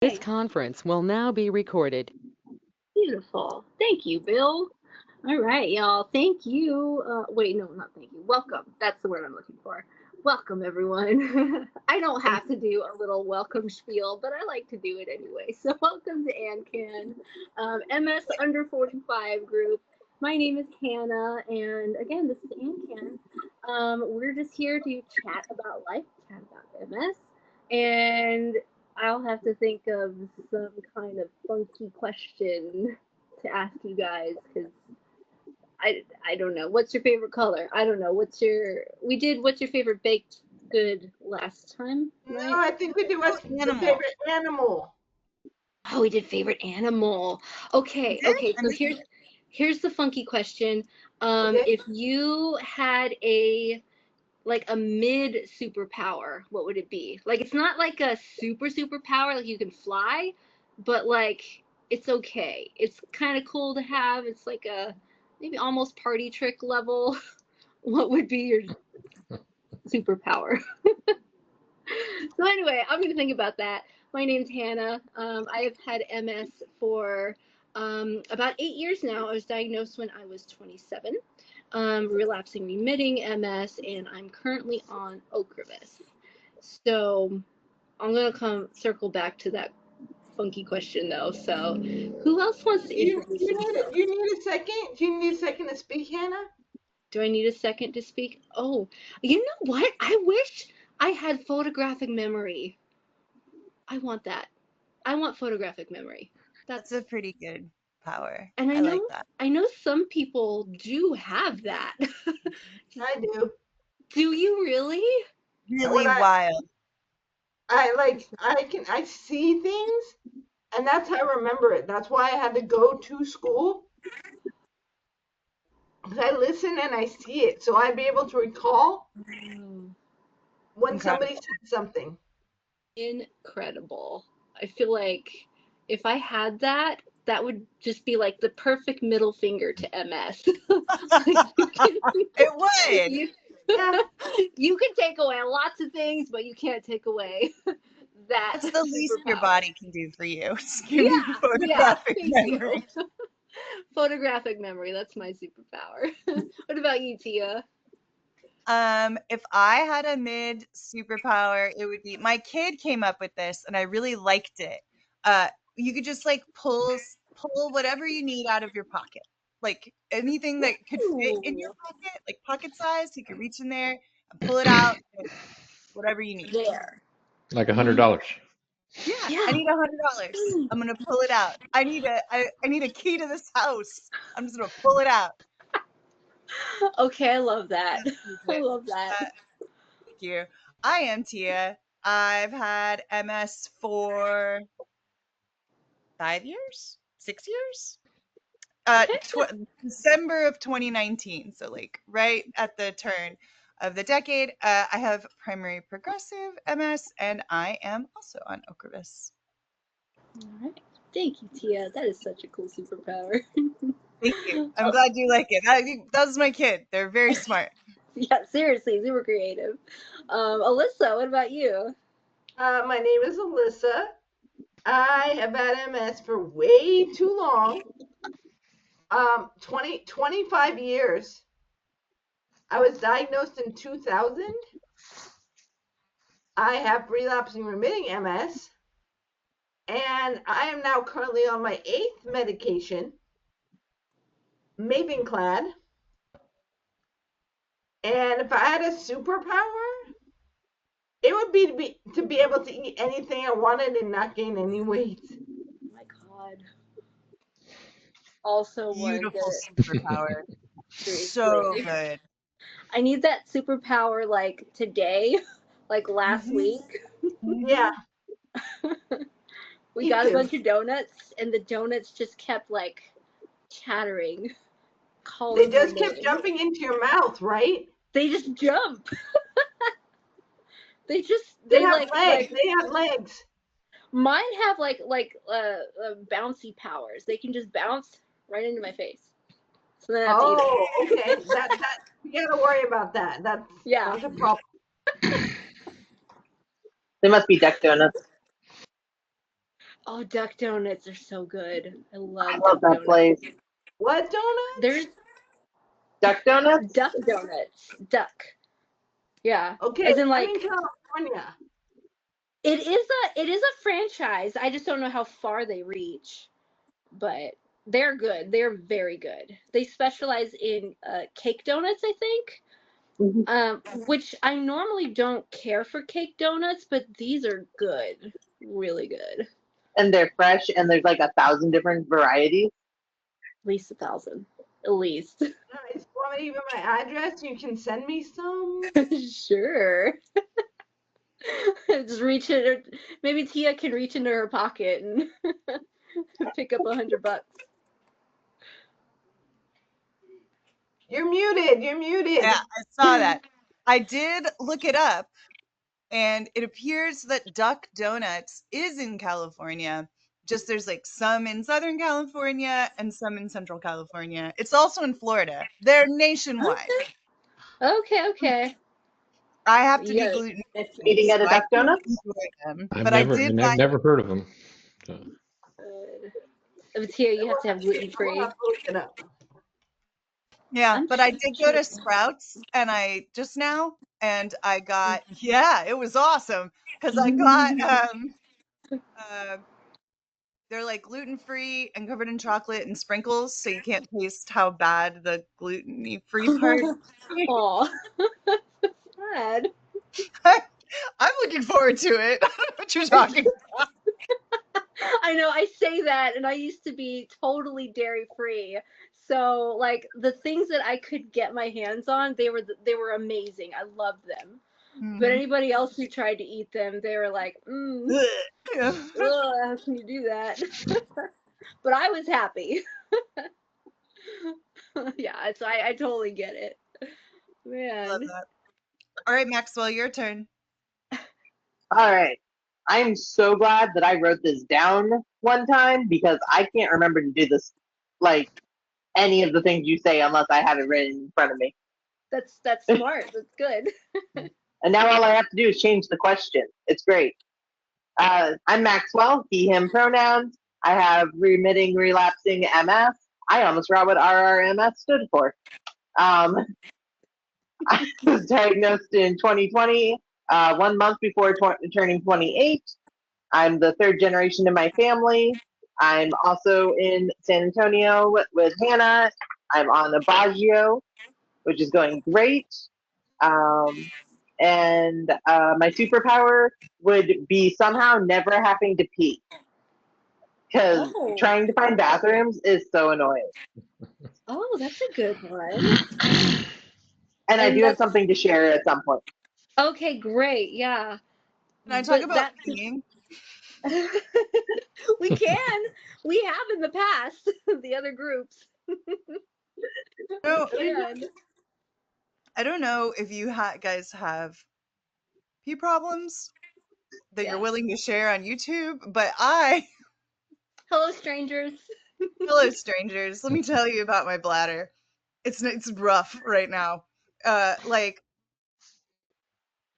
This conference will now be recorded. Beautiful. Thank you, Bill. All right, y'all. Thank you. Wait, no, not thank you. Welcome. That's the word I'm looking for. Welcome, everyone. I don't have to do a little welcome spiel, but I like to do it anyway. So, welcome to AnCan, MS under 45 group. My name is Hannah, and again, this is AnCan. We're just here to chat about life, chat about MS, and I'll have to think of some kind of funky question to ask you guys because I don't know. What's your favorite color? I don't know. What's your favorite baked good last time, No, right? I think we do what's the favorite animal. Oh, we did favorite animal. Okay, so here's the funky question. Okay. If you had a mid superpower, what would it be? Like it's not like a superpower, like you can fly, but like it's okay. It's kind of cool to have. It's like a maybe almost party trick level. What would be your superpower? So anyway, I'm gonna think about that. My name's Hannah. I have had MS for about 8 years now. I was diagnosed when I was 27, relapsing remitting MS, and I'm currently on Ocrevus. So I'm gonna circle back to that funky question though. So who else wants to introduce themselves? Do you need a second? Do you need a second to speak, Hannah? Do I need a second to speak? Oh, you know what? I wish I had photographic memory. I want that. I want photographic memory. That's a pretty good power. And I like that. I know some people do have that. I do. Do you really? Really wild. I see things, and that's how I remember it. That's why I had to go to school. Because I listen and I see it, so I'd be able to recall when somebody said something. Incredible. I feel like if I had that, that would just be like the perfect middle finger to MS. It would. You can take away lots of things, but you can't take away that. That's the least your body can do for you. Photographic memory. Photographic memory, that's my superpower. What about you, Tia? If I had a mid superpower, it would be, my kid came up with this and I really liked it. You could just like pull whatever you need out of your pocket. Like anything that could fit in your pocket, like pocket size, you could reach in there and pull it out, whatever you need. There. Like $100. Yeah, I need $100. I'm gonna pull it out. I need a key to this house. I'm just gonna pull it out. Okay, I love that. I love that. Thank you. I am Tia. I've had MS for 5 years, 6 years. December of 2019, so like right at the turn of the decade. I have primary progressive MS, and I am also on Ocrevus. All right. Thank you, Tia. That is such a cool superpower. Thank you. I'm glad you like it. That was my kid. They're very smart. Yeah, seriously, super creative. Alyssa, what about you? My name is Alyssa. I have had MS for way too long. 25 years. I was diagnosed in 2000. I have relapsing remitting MS. And I am now currently on my 8th medication, Mavenclad. And if I had a superpower, it would be to be able to eat anything I wanted and not gain any weight. Oh my God. Also beautiful superpower. So good. I need that superpower like today, like last week. Yeah. We got a bunch of donuts, and the donuts just kept like chattering. They just kept jumping into your mouth, right? They just jump. They have legs. They have legs. Mine have bouncy powers. They can just bounce right into my face. So then I have to eat it. Okay. That you gotta worry about that. That's a problem. They must be duck donuts. Oh, duck donuts are so good. I I love love duck that donuts. place. What donuts? There's Duck donuts? duck donuts. Duck. Yeah. Okay, As in I'm in like California. it is a franchise. I just don't know how far they reach, but they're good. They're very good. They specialize in cake donuts, I think. Mhm. Which I normally don't care for cake donuts, but these are good. Really good. At And they're fresh, and there's like 1,000 different varieties. least 1,000. At least. Guys, want me to give you my address? You can send me some. Sure. Just reach it. Maybe Tia can reach into her pocket and pick up $100. You're muted. You're muted. Yeah, I saw that. I did look it up, and it appears that Duck Donuts is in California. Just there's like some in Southern California and some in Central California. It's also in Florida. They're nationwide. Okay. I have to be Yeah. gluten free, Eating so at a I Duck can't Donuts? enjoy them. I've But I never did and I've buy. never heard of them. So, Good. But Tia, you have to have gluten I will free. have to look it up. Yeah, I'm but I sure. did go to Sprouts and I just now and I got yeah, it was awesome because I got uh they're like gluten free and covered in chocolate and sprinkles, so you can't taste how bad the gluten free part. Aw, sad. I'm looking forward to it. I don't know what you're talking. I know I say that, and I used to be totally dairy free. So like the things that I could get my hands on, they were amazing. I loved them. But Mhm. anybody else who tried to eat them, they were like, Yeah. ugh, how can you do that? But I was happy. Yeah, so I totally get it. Love Man. that. All right, Maxwell, your turn. All right. I'm so glad that I wrote this down one time because I can't remember to do this, like any of the things you say, unless I have it written in front of me. That's smart. That's good. And now all I have to do is change the question. It's great. I'm Maxwell, he, him pronouns. I have remitting, relapsing MS. I almost forgot what RRMS stood for. Um, I was diagnosed in 2020, 1 month before turning 28. I'm the third generation in my family. I'm also in San Antonio with Hannah. I'm on Abaggio, which is going great. Um, and my superpower would be somehow never having to pee because Oh. trying to find bathrooms is so annoying. Oh, that's a good one. And I And do have that's something to share at some point. okay, great. Yeah. Can I talk But about that peeing? we can. We have in the past, the other groups. We No, can. I don't know if you guys have pee problems that you're Yeah. willing to share on YouTube, but I, Hello, strangers. hello strangers, let me tell you about my bladder. It's rough right now. Like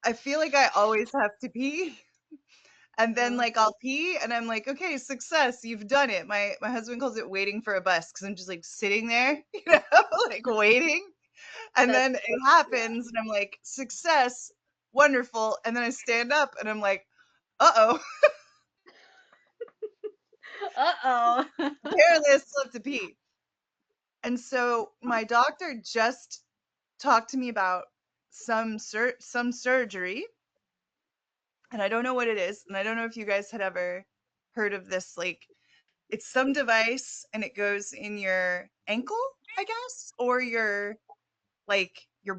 I feel like I always have to pee. And then like I'll pee and I'm like, okay, success, you've done it. My husband calls it waiting for a bus because I'm just like sitting there, like waiting. And That's then it happens and I'm like, success, wonderful. And then I stand up and I'm like, uh-oh, uh-oh. apparently I still have to pee. And so my doctor just talked to me about some surgery, and I don't know what it is, and I don't know if you guys had ever heard of this. Like, it's some device, and it goes in your ankle, I guess, or your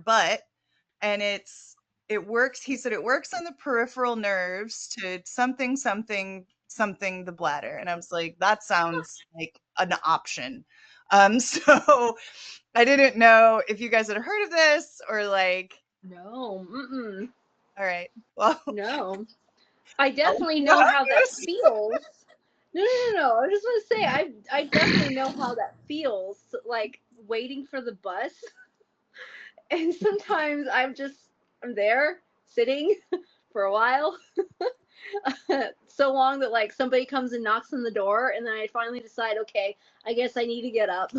butt, and it works. He said it works on the peripheral nerves to something something something the bladder, and I was like, that sounds like an option. So I didn't know if you guys had heard of this or like, No. Mm-mm. all right, well, No. I I'll let definitely you know know how how it that goes. feels. No. I just want to say I definitely know how that feels. Like waiting for the bus, and sometimes I'm there sitting for a while, so long that like somebody comes and knocks on the door, and then I finally decide, okay, I guess I need to get up.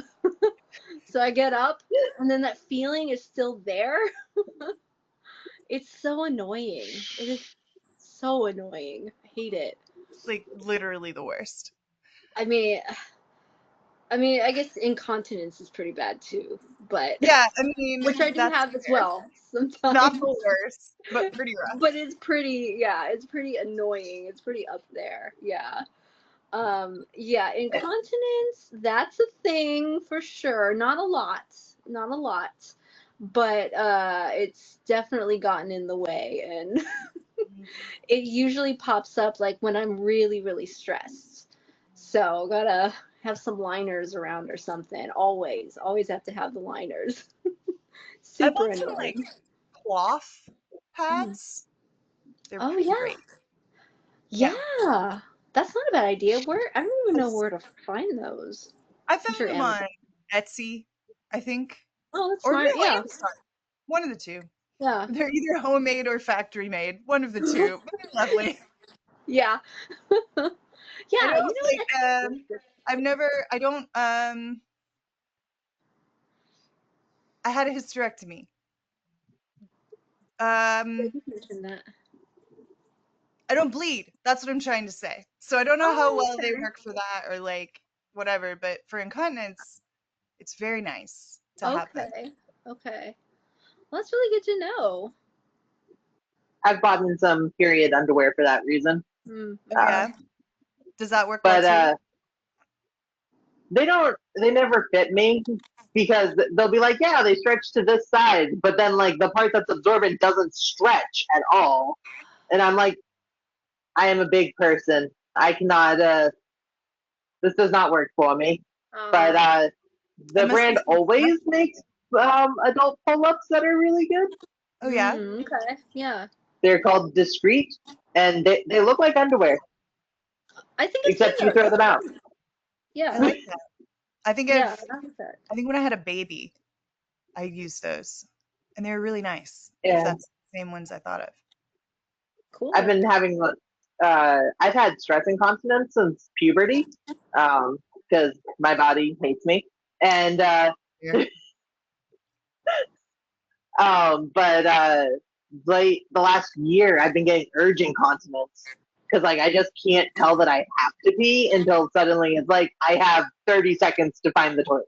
So I get up, and then that feeling is still there. It's so annoying. It is so annoying. I hate it. Like literally the worst. I mean, I guess incontinence is pretty bad too, but Yeah, I mean, which I do that's have as fair. well Not sometimes. the worst, but pretty rough. But it's pretty, yeah, it's pretty annoying. It's pretty up there. Yeah. Yeah, incontinence, that's a thing for sure. Not a lot. Not a lot. But it's definitely gotten in the way, and it usually pops up like when I'm really, really stressed. So gotta have some liners around or something. Always, always have to have the liners. I Super bought some like annoying. cloth Mm. pads. They're Oh pretty yeah, great. Yeah. yeah. That's not a bad idea. Where I don't even know That's- where to find those. I I'm found sure them on Amazon. Etsy, I think. Oh, that's Or no, smart. Yeah, Amazon. One of the two. yeah, They're either homemade or factory made. One of the two. But they're lovely. yeah, I yeah. You don't know what? like I don't I had a hysterectomy. Um You mentioned that. I don't bleed. That's what I'm trying to say. So I don't know how Oh, well they okay. work for that or like whatever, but for incontinence, it's very nice to have them. Okay. Okay. Well, that's really good to know. I've bought in some period underwear for that reason. Hmm. Oh Uh, yeah. Does that work well but too? they never fit me because they'll be like, yeah, they stretch to this side, but then like the part that's absorbent doesn't stretch at all. And I'm like, I am a big person. I cannot, this does not work for me. But Um. It the must be brand so always comfortable. makes adult pull ups that are really good. Oh yeah. Okay. Yeah. They're called Discreet, and they look like underwear, I think it's except you good. throw them out. I Yeah. like that. I think Yeah. I like that. when I had a baby, I used those. And they were really nice. If Yeah. that's the same ones I thought of. I've Cool. been having I've had stress incontinence since puberty, because my body hates me, and Yeah. but like the last year I've been getting urge incontinence because like I just can't tell that I have to pee until suddenly it's like I have 30 seconds to find the toilet.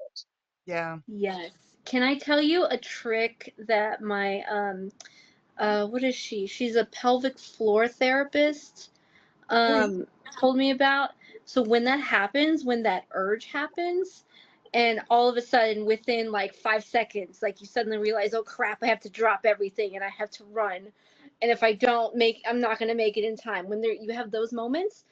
Yeah. Yes. Can I tell you a trick that my what is she? She's a pelvic floor therapist. Oh yeah. um told me about. So when that happens, when that urge happens, and all of a sudden within like 5 seconds, like you suddenly realize, oh crap, I have to drop everything and I have to run. And if I don't make, I'm not going to make it in time. When there, you have those moments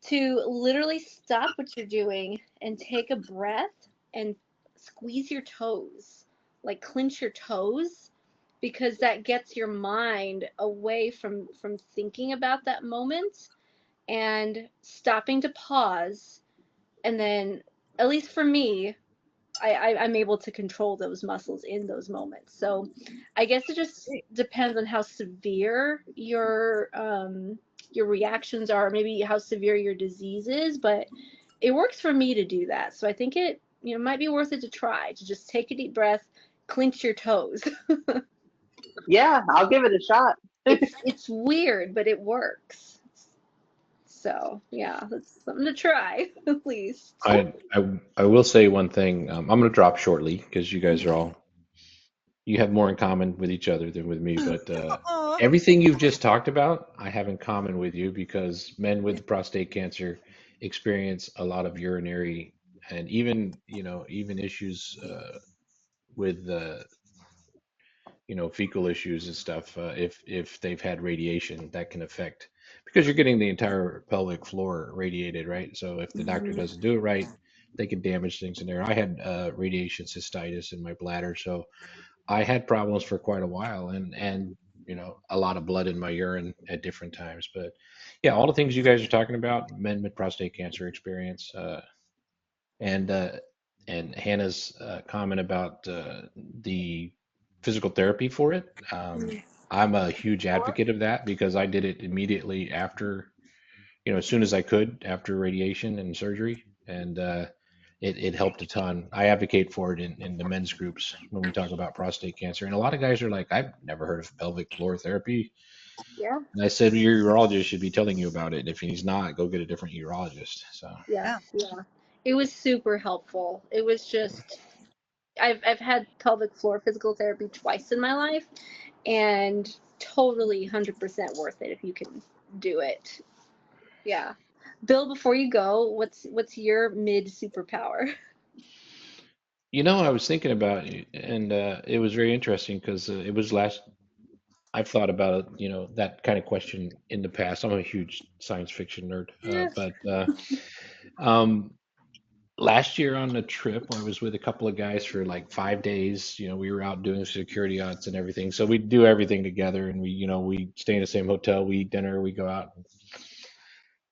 to literally stop what you're doing and take a breath and squeeze your toes, like clench your toes, because that gets your mind away from thinking about that moment and stopping to pause. And then, at least for me, I'm able to control those muscles in those moments. So I guess it just Great. depends on how severe your reactions are, maybe how severe your disease is, but it works for me to do that. So I think it, might be worth it to try, to just take a deep breath, clench your toes. Yeah, I'll give it a shot. It's weird, but it works. So yeah, that's something to try at least. I will say one thing. I'm going to drop shortly because you guys are all you have more in common with each other than with me. But Aw. everything you've just talked about, I have in common with you because men with prostate cancer experience a lot of urinary and even even issues with fecal issues and stuff. If they've had radiation, that can affect because you're getting the entire pelvic floor radiated, right? So if the doctor Mhm. doesn't do it right, they can damage things in there. I had radiation cystitis in my bladder, so I had problems for quite a while, and a lot of blood in my urine at different times. But yeah, all the things you guys are talking about, men with prostate cancer experience, and uh, and Hannah's comment about the physical therapy for it. I'm a huge advocate of that because I did it immediately after, as soon as I could after radiation and surgery, and it helped a ton. I advocate for it in the men's groups when we talk about prostate cancer, and a lot of guys are like, I've never heard of pelvic floor therapy. Yeah, And I said, your urologist should be telling you about it. And if he's not, go get a different urologist. So, yeah, Yeah. yeah. It was super helpful. It was just I've had pelvic floor physical therapy twice in my life, and totally 100% worth it if you can do it. Yeah. Bill, before you go, what's your mid superpower? I was thinking about it, and it was very interesting because it was last. I've thought about it, that kind of question in the past. I'm a huge science fiction nerd, Yeah. but um, last year on a trip, I was with a couple of guys for like 5 days. We were out doing security audits and everything, so we do everything together, and we stay in the same hotel, we eat dinner, we go out,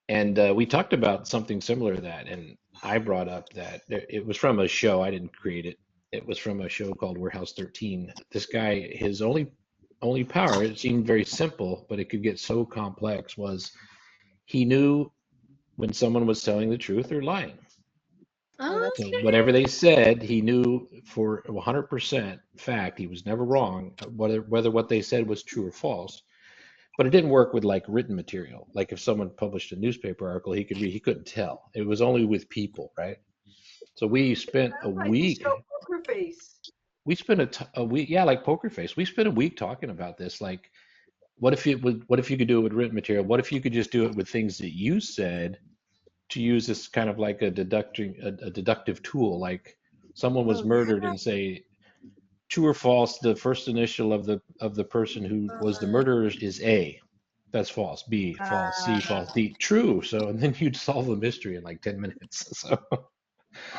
and we talked about something similar to that. And I brought up that it was from a show. I didn't create it. It was from a show called Warehouse 13. This guy, his only power, it seemed very simple, but it could get so complex, was he knew when someone was telling the truth or lying. Oh, that's So Okay. whatever they said, he knew for 100% fact. He was never wrong, whether what they said was true or false. But it didn't work with like written material. Like if someone published a newspaper article, he could read, he couldn't tell. It was only with people, right? So we spent a That's like the week. show Poker Face. We spent a week, yeah, like Poker Face. We spent a week talking about this. Like, what if you could do it with written material? What if you could just do it with things that you said, to use this kind of like a deductive tool? Like someone was oh murdered yeah. and say true or false, the first initial of the person who was the murderer is A. That's false. B, false. C, Uh, false. D, true. So, and then you'd solve the mystery in like 10 minutes.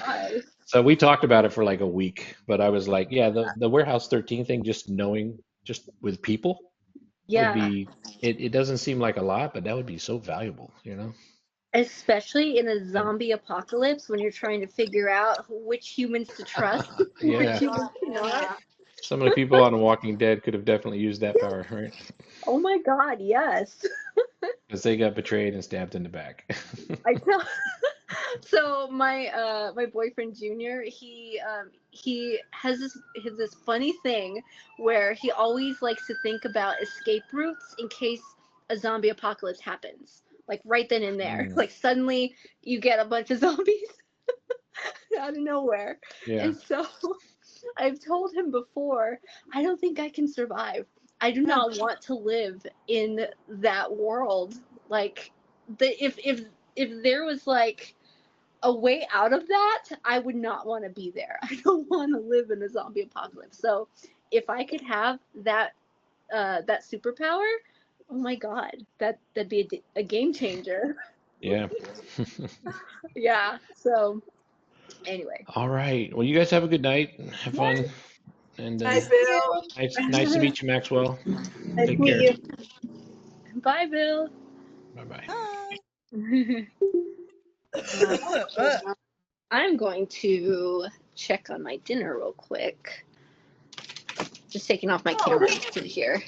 God. So we talked about it for like a week, but I was like, yeah, the Warehouse 13 thing, just knowing, just with people would Yeah. be, it doesn't seem like a lot, but that would be so valuable. Especially in a And zombie apocalypse when you're trying to figure out which humans to trust, Oh my which yeah, humans god, to not. yeah. some of the people on The Walking Dead could have definitely used that power, right? Oh my God, yes. Because they got betrayed and stabbed in the back. I tell. So my boyfriend Junior, he has this funny thing where he always likes to think about escape routes in case a zombie apocalypse happens. Like right then and there. Mm, Like suddenly you get a bunch of zombies out of nowhere. yeah, And so I've told him before, I don't think I can survive. I do not want to live in that world. Like if there was like a way out of that, I would not want to be there. I don't want to live in a zombie apocalypse. So if I could have that superpower, oh my god, that'd be a game changer. yeah. Yeah. So anyway, All right. Well, you guys have a good night. Have fun. And Hi, thank you. Bill. nice to meet you, Maxwell. Nice to Take meet care. you. bye, Bill. Bye bye. Bye. Okay, I'm going to check on my dinner real quick. Just taking off my Oh, camera to here.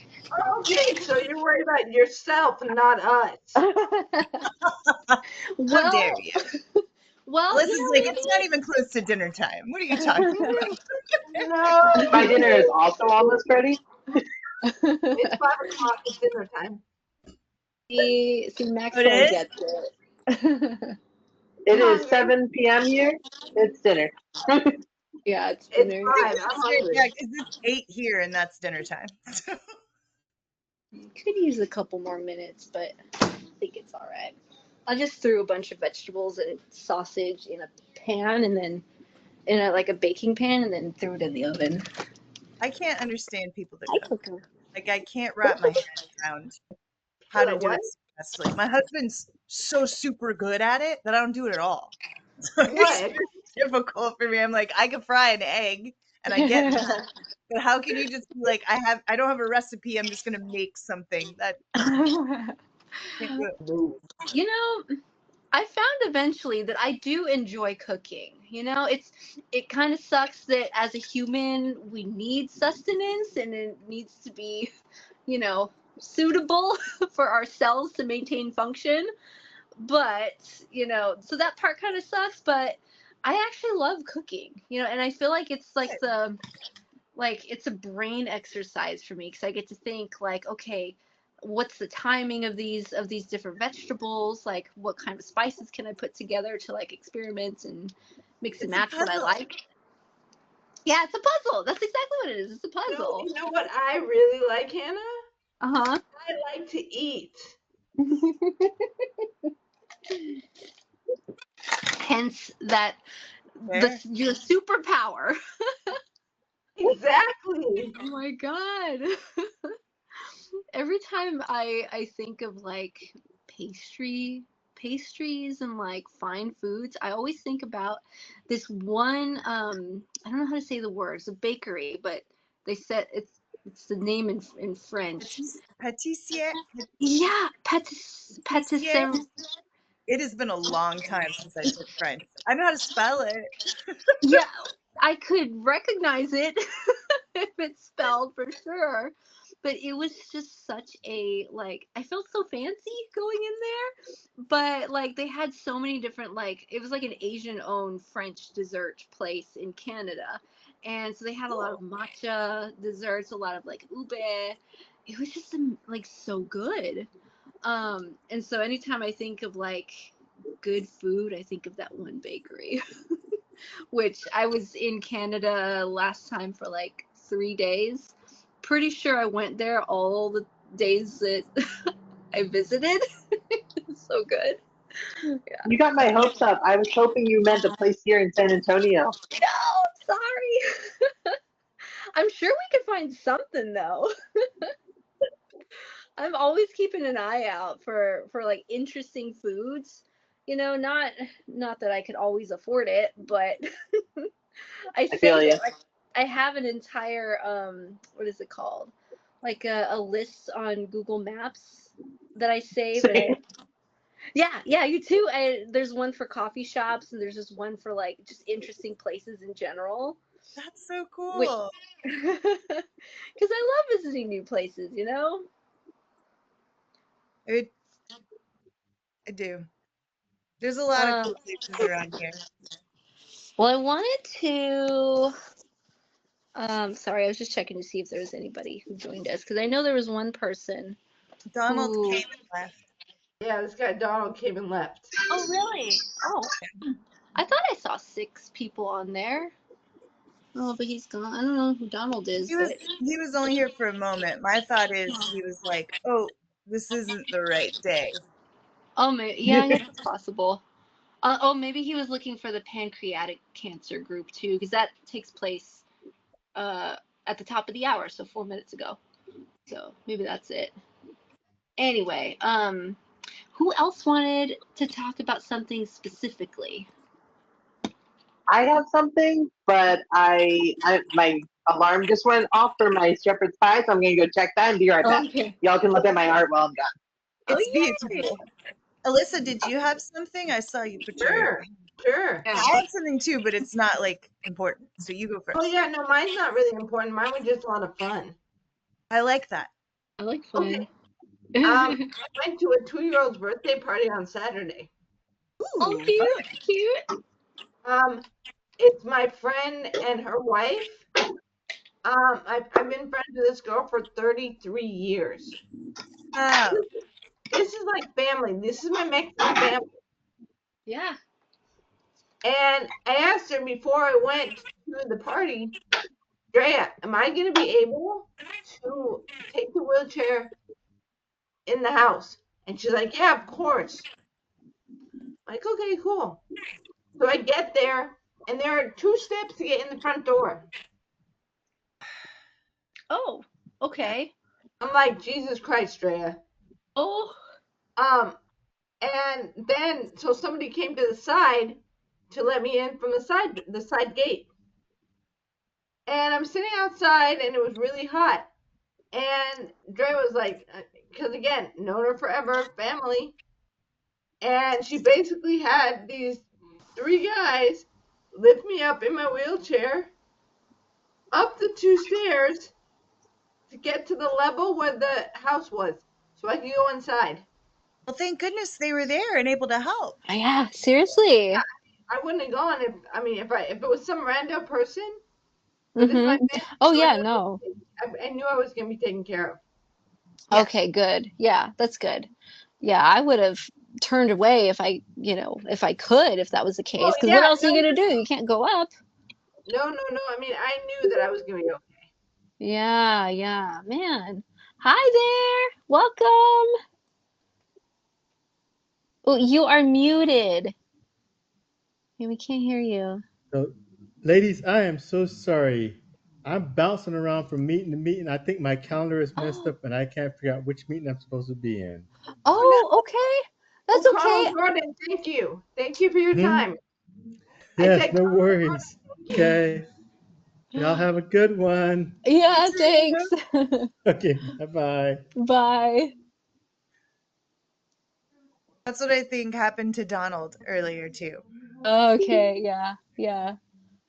okay, so you're worried about yourself and not us. How dare Well, you? well, This is like, it's not even close to dinner time. What are you talking about? My No, dinner is also almost ready. it's 5 o'clock. It's dinner time. see, Oh, it Maxwell is? gets it. It I'm is hungry. 7 p.m. here. It's dinner. Yeah, it's It's dinner. 5. I'm hungry. Yeah, because it's 8 here and that's dinner time. Could use a couple more minutes, but I think it's all right. I just threw a bunch of vegetables and sausage in a pan, and then in like a baking pan, and then threw it in the oven. I can't understand people that I cook. cook them. Like, I can't wrap my head around how to What? do it successfully. My husband's so super good at it that I don't do it at all. So it's What? very difficult for me. I'm like, I can fry an egg and I get that. But how can you just be like, I don't have a recipe, I'm just gonna make something that can't do it. You know, I found eventually that I do enjoy cooking. You know, it kind of sucks that as a human we need sustenance and it needs to be suitable for our cells to maintain function. But, so that part kind of sucks, but I actually love cooking, and I feel like it's like it's a brain exercise for me because I get to think like, okay, what's the timing of these different vegetables? Like, what kind of spices can I put together to like experiment and mix and It's a match what I puzzle. like? Yeah, it's a puzzle. That's exactly what it is. It's a So, puzzle. you know what I really like, Hannah? Uh I like to eat. Hence that Fair. your superpower. Exactly. Oh my god. Every time I think of like pastries and like fine foods, I always think about this one I don't know how to say the word. It's a bakery, but they said it's the name in French. Pâtissier. Yeah, Pâtissier. patisserie. It has been a long time since I took French. I know how to spell it. Yeah, I could recognize it if it's spelled for sure. But it was just such a like I felt so fancy going in there. But like they had so many different like it was like an Asian owned French dessert place in Canada. And so they had a lot of matcha desserts, a lot of like ube. It was just like so good. And so anytime I think of like good food, I think of that one bakery. Which I was in Canada last time for like 3 days. Pretty sure I went there all the days that I visited. It's so good. Yeah. You got my hopes up. I was hoping you meant a place here in San Antonio. No, sorry. I'm sure we could find something though. I'm always keeping an eye out for like interesting foods. Not that I could always afford it, but I I feel save you. it. Like I have an entire what is it called? Like a list on Google Maps that I save and Same. yeah, you too. There's one for coffee shops and there's just one for like just interesting places in general. That's so Wait, cool. because I love visiting new places. I, I do. There's a lot of Uh, cool places around here. well, I wanted to. Sorry, I was just checking to see if there was anybody who joined us because I know there was one person Donald who. came and left. Yeah, this guy Donald came and left. Oh, really? Oh, I thought I saw 6 people on there. Oh, but he's gone. I don't know who Donald is, He was but he was only here for a moment. My thought is he was like, "Oh, this isn't the right day." oh, maybe, yeah, I guess it's possible. Oh, maybe he was looking for the pancreatic cancer group too, because that takes place uh at the top of the hour, so 4 minutes ago. So maybe that's it. Anyway, who else wanted to talk about something specifically? I have something, but I my alarm just went off for my shepherd's pie, so I'm gonna go check that and be right back. Okay. Y'all can look at my art while I'm gone. Oh, It's yay! beautiful. Alyssa, did you have something? I saw you put your. Sure, sure. Yeah. I had something too, but it's not like important. So you go Oh first. yeah, no, mine's not really important. Mine was just a lot of fun. I like that. I like Okay. fun. I went to a 2-year-old's birthday party on Saturday. Oh, Ooh, fun. cute, cute. Um, it's my friend and her wife. I've been friends with this girl for 33 years. Oh, This is like family. This is my Mexican family. Yeah. And I asked her before I went to the party, Drea, am I going to be able to take the wheelchair in the house? And she's like, yeah, of course. I'm like, okay, cool. So I get there, and there are 2 steps to get in the front door. Oh, okay. I'm like, Jesus Christ, Drea. Oh, Um, and then so somebody came to the side to let me in from the side gate. And I'm sitting outside, and it was really hot. And Dre was like, because again, known her forever, family. And she basically had these 3 guys lift me up in my wheelchair, up the 2 stairs, to get to the level where the house was, so I could go inside. Well, thank goodness they were there and able to help. Yeah, seriously. I wouldn't have gone if if it was some random person, but it's my Mm-hmm. family, Oh so yeah, no. I knew I was gonna be taken care of. Yeah. Okay, good. Yeah, that's good. Yeah, I would have turned away if I, if I could, if that was the Well, case. Because yeah, what else are no, you gonna do? You can't go up. no. I mean, I knew that I was gonna be okay. Yeah, yeah, man. Hi there. Welcome. Oh, you are muted. Yeah, we can't hear you. So, ladies, I am so sorry. I'm bouncing around from meeting to meeting. I think my calendar is messed up and I can't figure out which meeting I'm supposed to be in. Oh, okay. Oh, That's Colonel okay. Jordan, thank you. Thank you for your Hmm? time. I Yes, said, no Colonel worries. Jordan, thank you. Okay. Y'all have a good one. You Yeah, too. thanks. Okay, bye-bye. Bye. That's what I think happened to Donald earlier too. Okay, yeah, yeah.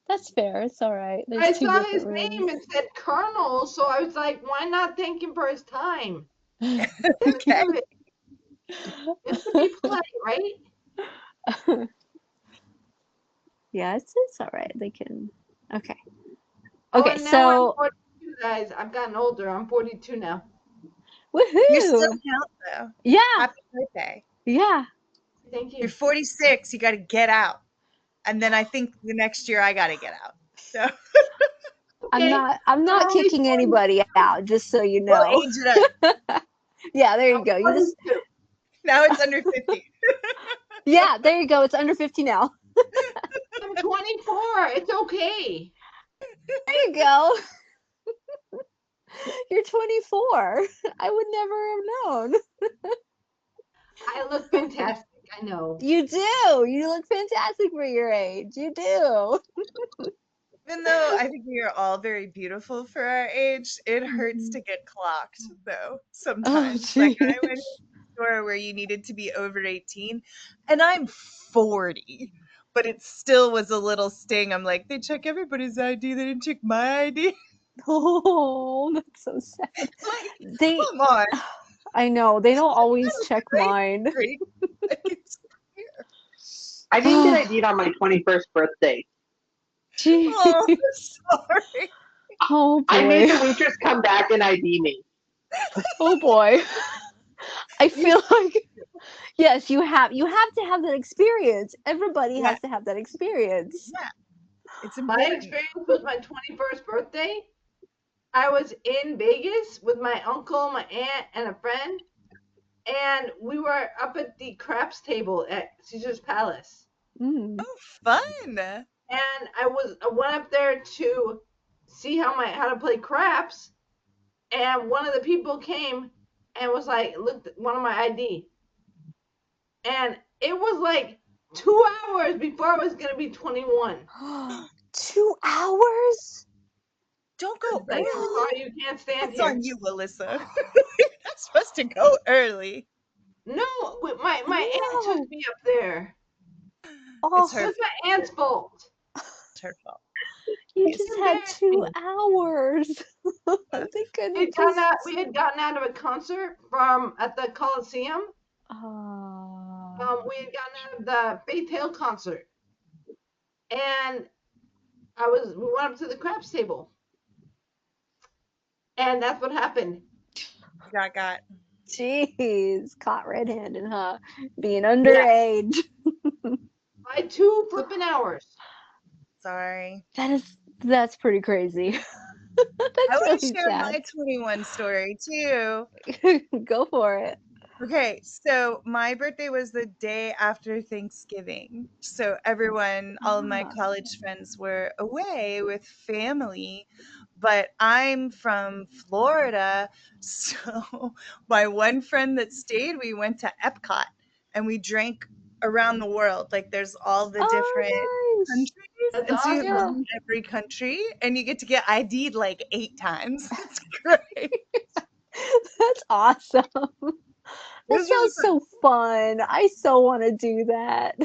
That's fair. It's all right. There's I two saw different his rooms. name and said Colonel, so I was like, why not thank him for his time? In the Okay. service, just to be polite, right? Yeah, it's all right. They can. Okay. Oh, Okay, and now I'm so 42, guys. I've gotten older. I'm 42 now. You still woohoo! count though. Yeah, Happy birthday. yeah. Thank You're you. 46, you got to get out. And then I think the next year I got to get out. So Okay, I'm so not are we kicking anybody out, just so you we'll know. age it up. Yeah, there you I'm go. You just 42. Now it's under 50. yeah, there you go. It's under 50 now. I'm 24. It's okay. There you go. You're 24. I would never have known. I look fantastic. I know. You do. You look fantastic for your age. You do. Even though I think we are all very beautiful for our age, it hurts Mhm. to get clocked though Oh, sometimes. Like I gee. went to a store where you needed to be over 18 and I'm 40, but it still was a little sting. I'm like, they check everybody's ID, they didn't check my ID. Oh, that's so sad. Like, They, come on. I know, they don't That always was check great. mine. Great. Like, it's clear. I didn't get ID'd on my 21st birthday. Oh, Jeez. sorry. Oh I made boy. the waitress come back and ID me. Oh boy. I You feel like yes, you have to have that experience. Everybody yeah, has to have that experience. yeah, it's My important. experience with my 21st birthday, I was in Vegas with my uncle, my aunt, and a friend, and we were up at the craps table at Caesar's Palace. Mm. Oh, fun. And I went up there to see how to play craps, and one of the people came and was like, looked at one of my ID, and it was like 2 hours before I was gonna be 21. 2 hours? Don't go Like, I'm early. sorry you can't stand That's here. on you, Alyssa. You're not supposed to go early. No, my aunt No. took me up there. Oh, It's It her, was my aunt's fault. it's her fault. you She just had embarrassed two me. hours. Uh, They couldn't just. We had gotten out of a concert from at the Coliseum. Oh. We had gotten out of the Faith Hill concert, and we went up to the craps table, and that's what happened. got. Jeez, caught red-handed, huh? Being Yeah, underage. by 2 flipping hours. Sorry. That's pretty crazy. I That's want to really share sad. my 21 story too. Go for it. Okay, so my birthday was the day after Thanksgiving. So everyone, all of my Ah. college friends were away with family, but I'm from Florida. So my one friend that stayed, we went to Epcot and we drank around the world. Like there's all the different Oh, nice. countries. That's And so you have Yeah. awesome. one in every country and you get to get ID'd like 8 times. It's great. That's awesome. It That was really sounds fun. so fun. I so want to do that.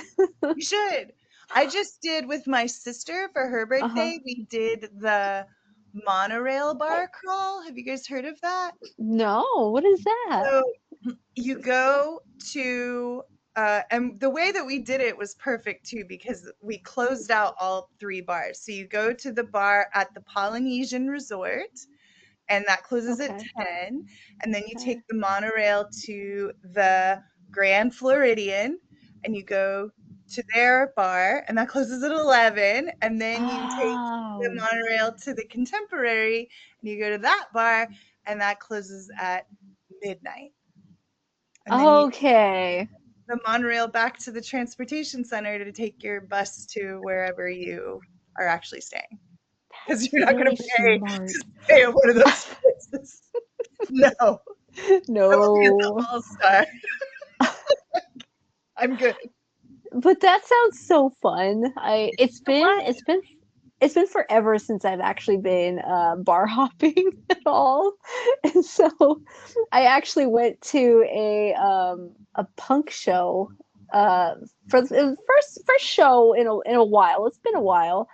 You should. I just did with my sister for her Uh-huh. birthday. We did the monorail bar crawl. Have you guys heard of that? No, what is that? So you go to and the way that we did it was perfect too because we closed out all 3 bars. So you go to the bar at the Polynesian Resort and that closes at Okay. 10, and then you Okay. take the monorail to the Grand Floridian and you go to their bar and that closes at 11, and then you take the Oh. monorail to the Contemporary and you go to that bar and that closes at midnight. And then you Okay. the monorail back to the transportation center to take your bus to wherever you are actually staying. Because you're not going Really to pay smart. to stay at one of those places. No, that would be No. an all-star. I'm good. But that sounds so fun. It's been What? it's been forever since I've actually been bar hopping at all. And so I actually went to a punk show for the first show in a while. It's been a while.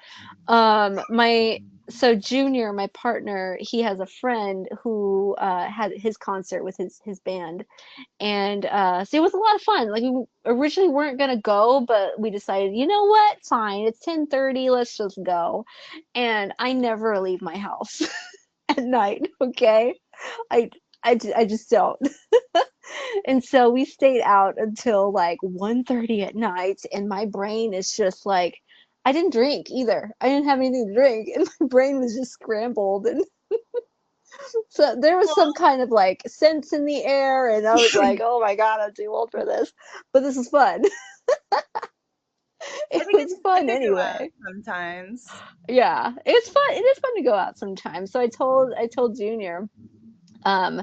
My so Junior, my partner, he has a friend who had his concert with his band, and so it was a lot of fun. Like we originally weren't gonna go, but we decided, you know what? Fine, it's 10:30. Let's just go. And I never leave my house at night. Okay, I I just don't. And so we stayed out until like 1:30 at night, and my brain is just like, I didn't drink either. I didn't have anything to drink, and my brain was just scrambled. And so there was some kind of like sense in the air, and I was like, oh my God, I'm too old for this. But this is fun. I It think was it's fun fun to go out anyway. sometimes. Yeah, it's fun. It is fun to go out sometimes. So I told Junior, um,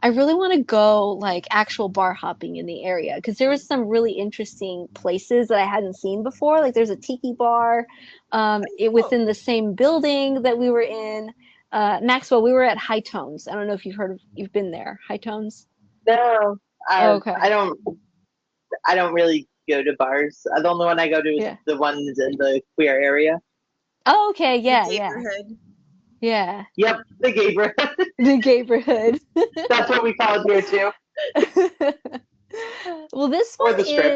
I really want to go like actual bar hopping in the area because there was some really interesting places that I hadn't seen before. Like there's a tiki bar, Oh, within the same building that we were in. Maxwell, we were at High Tones. I don't know if you've been there. High Tones. No, Oh, okay. I don't really go to bars. The only one I go to is Yeah. the ones in the queer area. Oh, okay. the Yeah, yeah, neighborhood. yeah. Yep, the Gabriel. The neighborhood. That's what we call it here too, Well, this or one the strip.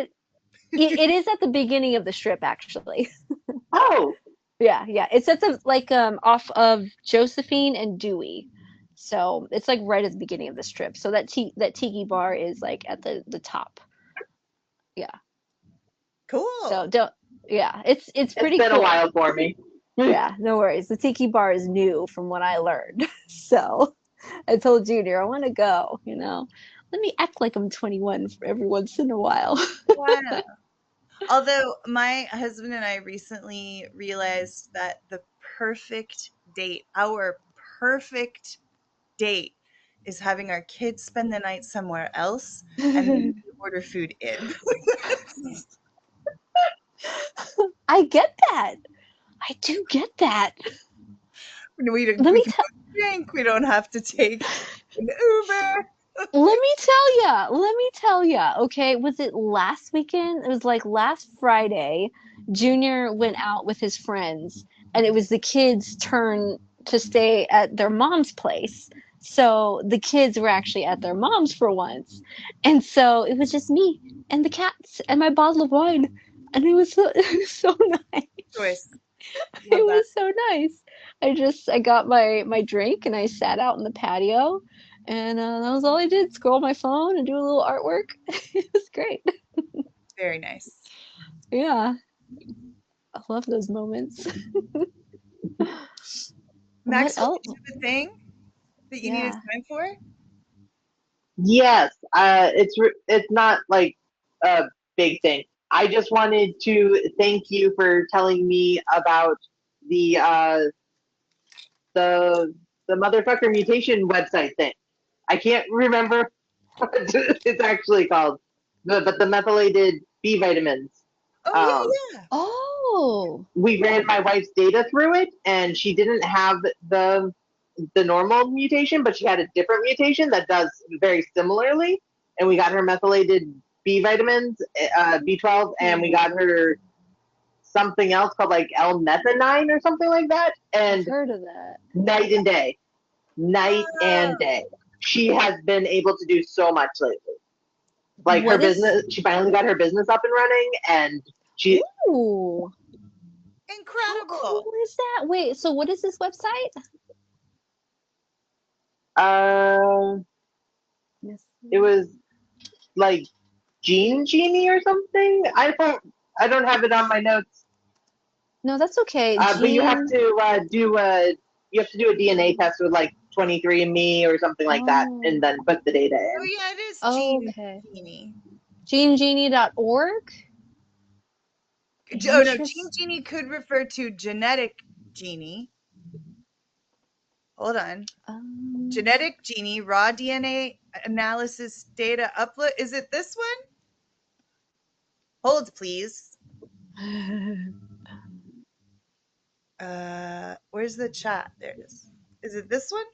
it is at the beginning of the strip actually. Oh, Yeah, yeah. It's at the like off of Josephine and Dewey. So it's like right at the beginning of the strip. So that tiki bar is like at the top. Yeah. So Cool. don't yeah, it's it's pretty been a cool. while for me. Yeah, no worries. The tiki bar is new from what I learned. So I told Junior I want to go, you know. Let me act like I'm 21 for every once in a while. Yeah. Although my husband and I recently realized that our perfect date is having our kids spend the night somewhere else and then we order food in. I get that. I do get that. Let We me can tell go drink. We don't have to take an Uber. let me tell ya, okay, was it last weekend? It was like last Friday. Junior went out with his friends, and it was the kids' turn to stay at their mom's place. So the kids were actually at their mom's for once. And so it was just me and the cats and my bottle of wine. And it was it was so nice. Choice. It Love that. was so nice. I got my drink and I sat out in the patio, and that was all I did. Scroll my phone and do a little artwork. It was great. Very nice. Yeah, I love those moments. What Maxwell, else? did you have a thing that you needed Yeah. time for? Yes, it's not like a big thing. I just wanted to thank you for telling me about the uh, the the motherfucker mutation website thing. I can't remember what it's actually called, but the methylated B vitamins. Oh Um, yeah, yeah. Oh. we ran my wife's data through it, and she didn't have the normal mutation, but she had a different mutation that does very similarly. And we got her methylated B vitamins, B12, and we got her something else called like L-methionine or something like that, I've and heard of that. night and day, night and Oh. day. She has been able to do so much lately. Like her What is- business, she finally got her business up and running, and she Ooh, how Incredible. cool is that? Wait, so what is this website? it was like Gene Genie or something. I don't have it on my notes. No, that's okay. But you have Gene. to do a DNA test with like 23andMe or something like that, Oh. and then put the data in. Oh yeah, it is Oh, Gene okay. Genie. GeneGenie.org? Oh no, Gene Interest- Genie could refer to genetic genie. Hold on. Genetic genie, raw DNA analysis data upload. Is it this one? Hold, please. Where's the chat? There it is. Is it this one?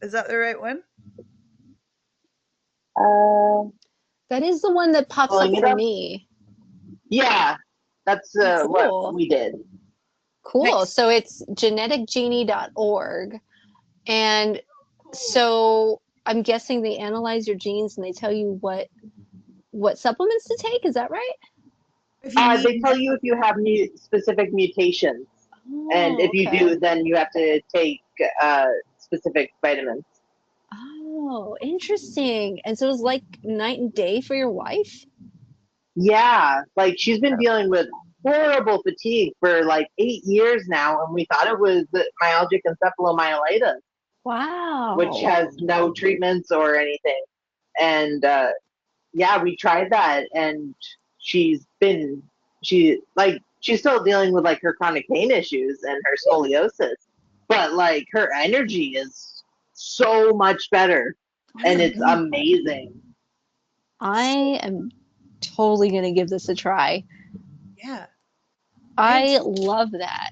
Is that the right one? That is the one that pops up Pulling it for up. me. Yeah, that's Cool. what we did. Cool. Nice. So it's geneticgenie.org. And so I'm guessing they analyze your genes and they tell you what supplements to take. Is that right? If you need They tell you if you have specific mutations, and if you okay. do, then you have to take specific vitamins. Oh, interesting. And so it's like night and day for your wife? Yeah, like she's been dealing with horrible fatigue for like 8 years now, and we thought it was myalgic encephalomyelitis, Wow. which has no treatments or anything. And yeah, we tried that, and she's still dealing with like her chronic pain issues and her scoliosis, but like her energy is so much better, and it's amazing. I am totally going to give this a try. Yeah. I love that.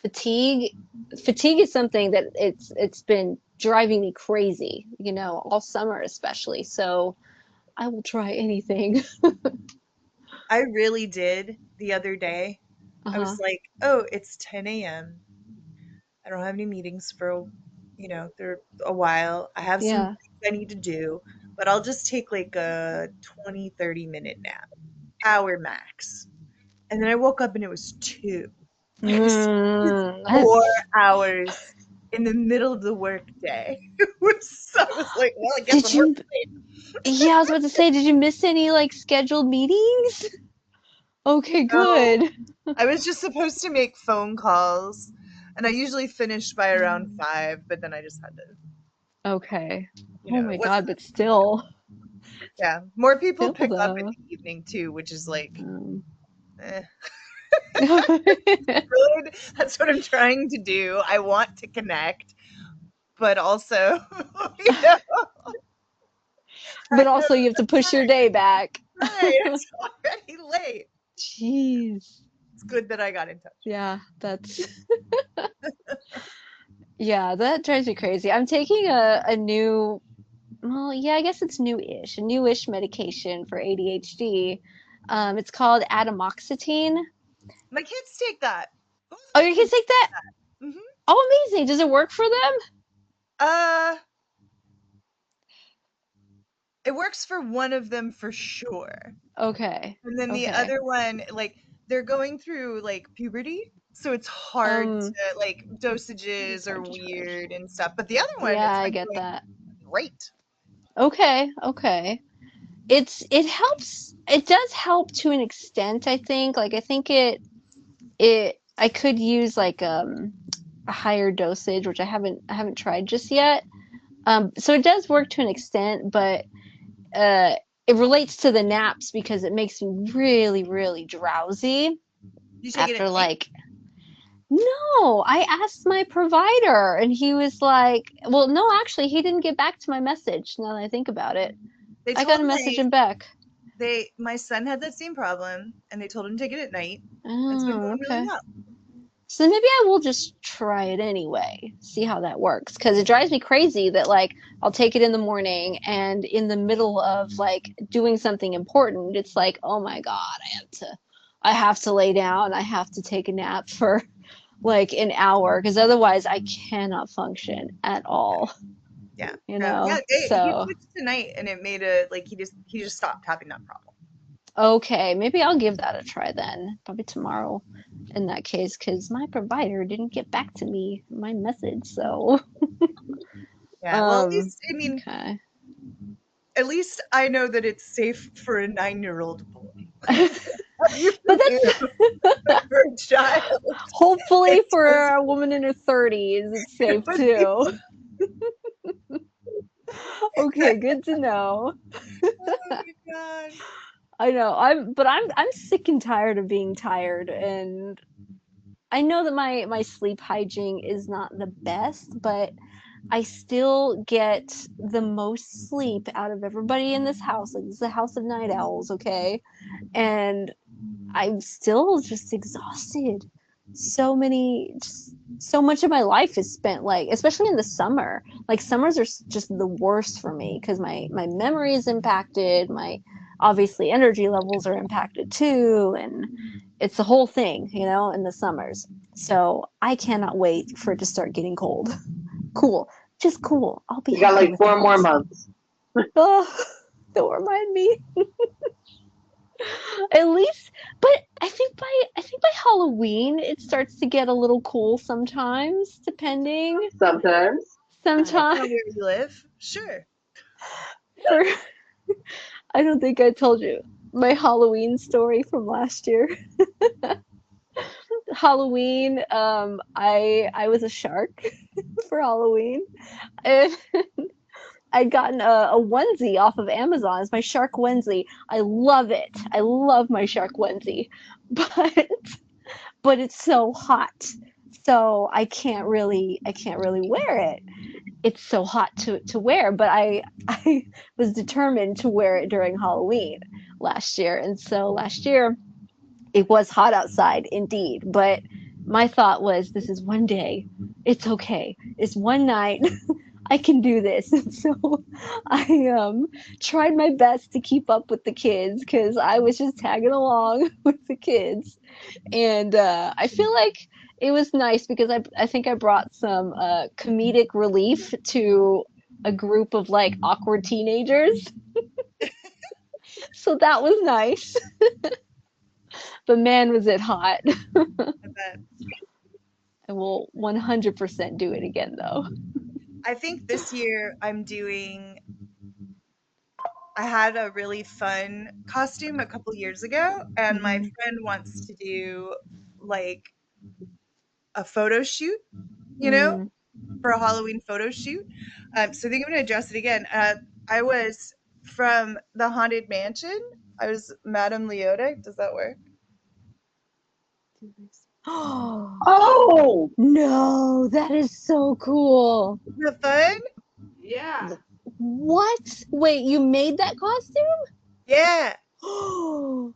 Fatigue is something that it's been driving me crazy, all summer especially. So I will try anything. I really did the other day. I was like, oh, it's 10 a.m. I don't have any meetings for, they're a while. I have some Yeah. things I need to do, but I'll just take like a 20, 30-minute nap, hour max. And then I woke up and it was 2. I was 4 hours in the middle of the workday. I was like, well, I guess Did I'm you? working late. Yeah, I was about to say, did you miss any like scheduled meetings? Okay, good. I was just supposed to make phone calls, and I usually finished by around 5, but then I just had to, Okay. you Oh know, my it God, wasn't, but still, yeah. More people still pick up in though. the evening too, which is like, eh. But Good. That's what I'm trying to do. I want to connect, but also, you know, I know also you have to push your day back. right. It's already late. Jeez. It's good that I got in touch. Yeah, yeah, that drives me crazy. I'm taking a new, well, yeah, I guess it's a newish medication for ADHD. It's called atomoxetine. My kids take that. Both Oh, my your kids kids take that? take that. Oh, amazing. Does it work for them? It works for one of them for sure. Okay. And then the Okay. other one, like, they're going through like puberty, so it's hard to like dosages are hard to charge. weird and stuff. But the other one, Yeah, it's I been get going that. great. Okay, okay. It helps. It does help to an extent, I think. Like I think I could use like a higher dosage, which I haven't tried just yet. So it does work to an extent, but it relates to the naps because it makes me really, really drowsy You take it at after night? like no, I asked my provider and he was like, well, no, actually, he didn't get back to my message now that I think about it. They I told got to me message him back. my son had that same problem, and they told him to take it at night. And it's been Oh, going really okay. well. So maybe I will just try it anyway, see how that works. Because it drives me crazy that, like, I'll take it in the morning and in the middle of, like, doing something important, it's like, oh my God, I have to lay down. I have to take a nap for like an hour because otherwise I cannot function at all, Yeah. you No, yeah, know? he So, switched tonight and it made a like he just stopped having that problem. okay, maybe I'll give that a try then. Probably tomorrow in that case, because my provider didn't get back to me my message. So, Yeah. Well, at least I mean, okay. at least I know that it's safe for a 9-year-old boy. You But can do for a child. hopefully It for does a woman in her 30s, it's it safe would be too. Okay, good to know. oh my god. I know. I'm sick and tired of being tired, and I know that my sleep hygiene is not the best, but I still get the most sleep out of everybody in this house. Like, this is a house of night owls, okay? And I'm still just exhausted. So much of my life is spent, like, especially in the summer. Like, summers are just the worst for me because my memory is impacted. My obviously energy levels are impacted too, and it's the whole thing, in the summers. So I cannot wait for it to start getting cold. Cool, just cool. I'll be You got happy like with 4 more that. months. Oh, don't remind me. At least, but I think by Halloween it starts to get a little cool sometimes, depending. Sometimes. Sometimes Depending on where you live, sure. for I don't think I told you my Halloween story from last year. Halloween, I was a shark for Halloween, and I'd gotten a onesie off of Amazon. It's my shark onesie. I love it. I love my shark onesie, but it's so hot, so I can't really wear it. It's so hot to wear, but I was determined to wear it during Halloween last year, and so last year it was hot outside indeed, but my thought was, this is one day, it's okay, it's one night, I can do this. And so I tried my best to keep up with the kids because I was just tagging along with the kids, and I feel like it was nice because I think I brought some comedic relief to a group of like awkward teenagers, so that was nice. But man, was it hot! I bet. I will 100% do it again though. I think this year I had a really fun costume a couple years ago, and my Mhm. friend wants to do like a photo shoot, you know, Mm. for a Halloween photo shoot. So I think I'm gonna adjust it again. I was from the Haunted Mansion. I was Madame Leota. Does that work? Oh Oh, no, that is so cool. Isn't that fun? Yeah. What? Wait, you made that costume? Yeah. Oh,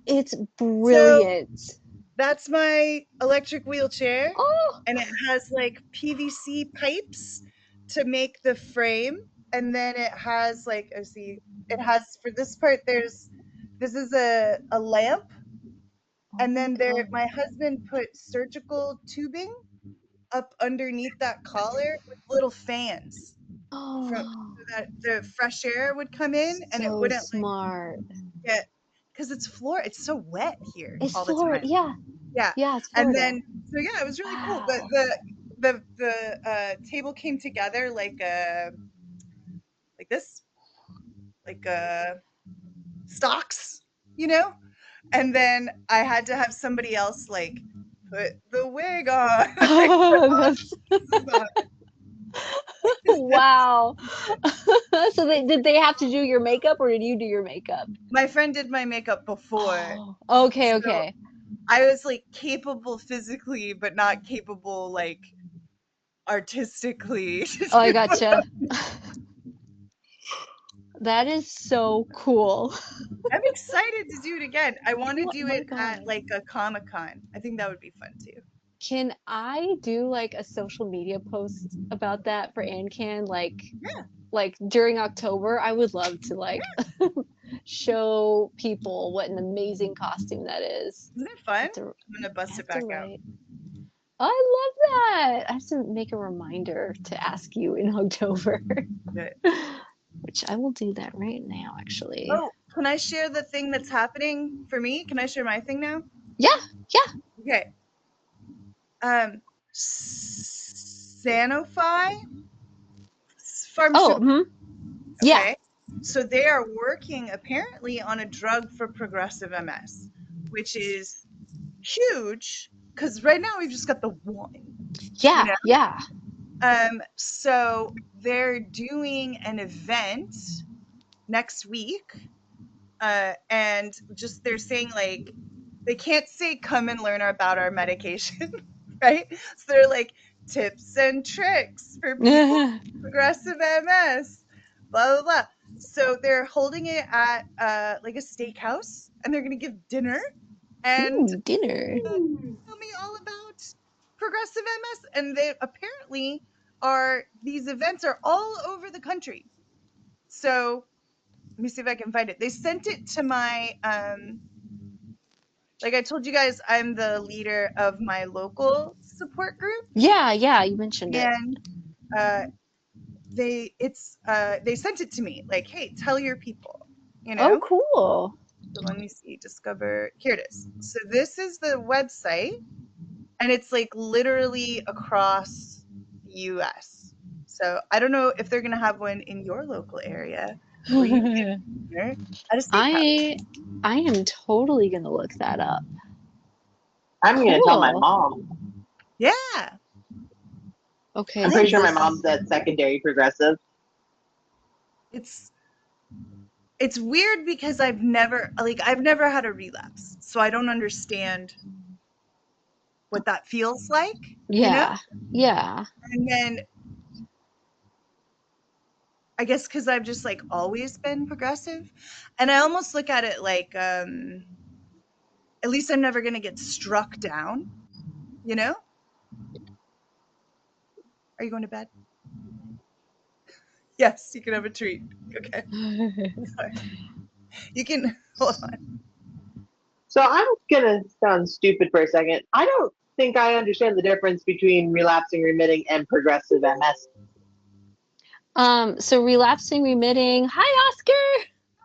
it's So brilliant. that's my electric wheelchair, Oh, and it has like PVC pipes to make the frame, and then it has like I see it has for this part this is a lamp, oh and my then God. my husband put surgical tubing up underneath that collar with little fans from Oh, so that the fresh air would come in and it so wouldn't like smart. get because it's so wet here It's all the Florida. time. Yeah, Yeah. yeah, it's And Florida. then so yeah, it was really cool. Wow. The table came together like this, like stocks, you know? And then I had to have somebody else like put the wig on, like put all the That's pieces on. wow. So did they have to do your makeup or did you do your makeup? My friend did my makeup before. Oh, okay, So okay. I was like capable physically, but not capable like artistically. Oh, I gotcha. That is so cool. I'm excited to do it again. I want to Oh do my it God. at like a Comic Con. I think that would be fun too. Can I do like a social media post about that for AnCan? Like during October, I would love to like show people what an amazing costume that is. Isn't it fun? To, I'm gonna bust it to back out. write. I love that. I have to make a reminder to ask you in October, Good. which I will do that right now, actually. Oh, can I share the thing that's happening for me? Can I share my thing now? Yeah, yeah. Okay. Sanofi Oh, pharmaceutical. yeah. Okay. So they are working apparently on a drug for progressive MS, which is huge because right now we've just got the one. Yeah, know? yeah. So they're doing an event next week, and just they're saying like they can't say come and learn about our medication, right? So they're like tips and tricks for people with progressive MS, blah blah blah. So they're holding it at like a steakhouse, and they're gonna give dinner and Ooh, dinner. tell me all about progressive MS. And they apparently these events are all over the country. So let me see if I can find it. They sent it to my like I told you guys, I'm the leader of my local support group, Yeah, yeah. You mentioned it. and they sent it to me like, hey, tell your people, Oh, cool. So let me see, discover, here it is. So this is the website, and it's like literally across the US. So I don't know if they're gonna have one in your local area where you can get dinner at a steakhouse. I am totally gonna look that up. I'm gonna tell my Cool. mom. Yeah. Okay. I'm so pretty sure my this- mom's at secondary progressive. It's weird because I've never had a relapse, so I don't understand what that feels like. Yeah, yeah. And then I guess because I've just like always been progressive, and I almost look at it like at least I'm never gonna get struck down, you know? Are you going to bed? Yes, you can have a treat. Okay. You can hold on. So I'm gonna sound stupid for a second. I don't think I understand the difference between relapsing, remitting, and progressive MS. So relapsing, remitting. Hi, Oscar.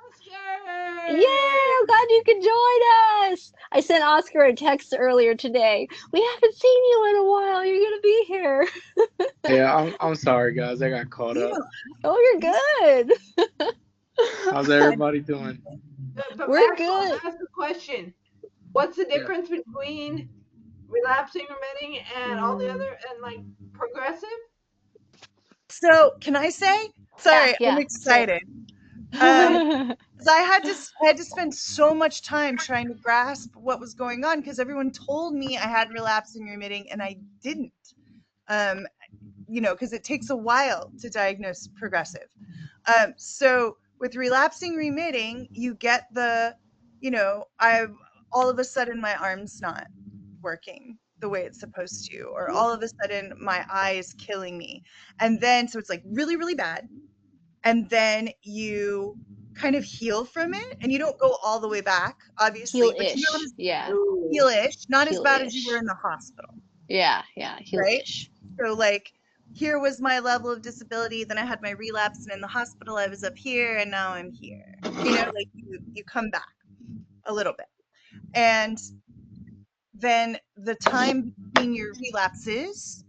Oscar! Yay! I'm glad you could join us. I sent Oscar a text earlier today. We haven't seen you in a while. You're gonna be here. Yeah, I'm sorry, guys. I got caught You up. know, Oh, you're good. How's everybody doing? But We're Maxwell, good. ask the question. What's the Yeah. difference between relapsing, remitting, and all the other, and like progressive? so can I say? Sorry, Yeah, I'm yeah. Say excited. it. 'Cause I had to spend so much time trying to grasp what was going on because everyone told me I had relapsing remitting and I didn't. Because it takes a while to diagnose progressive. So with relapsing remitting, you get I've all of a sudden my arm's not working the way it's supposed to, or all of a sudden my eye is killing me. And then so it's like really, really bad. And then you kind of heal from it and you don't go all the way back, obviously, but you're not Heal-ish. as Yeah. heal-ish, not as bad as you were Heal-ish. in the hospital, Yeah, right? heal-ish. So like here was my level of disability, then I had my relapse, and in the hospital I was up here and now I'm here. Like you come back a little bit. And then the time between your relapses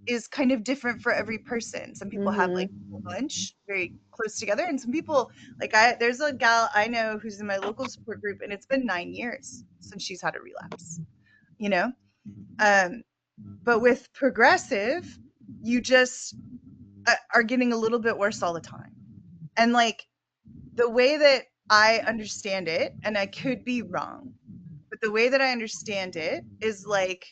is kind of different for every person. Some people have like a bunch very close together, and some people there's a gal I know who's in my local support group, and it's been 9 years since she's had a relapse. But with progressive, you just are getting a little bit worse all the time. And like the way that I understand it, and I could be wrong, but the way that I understand it is like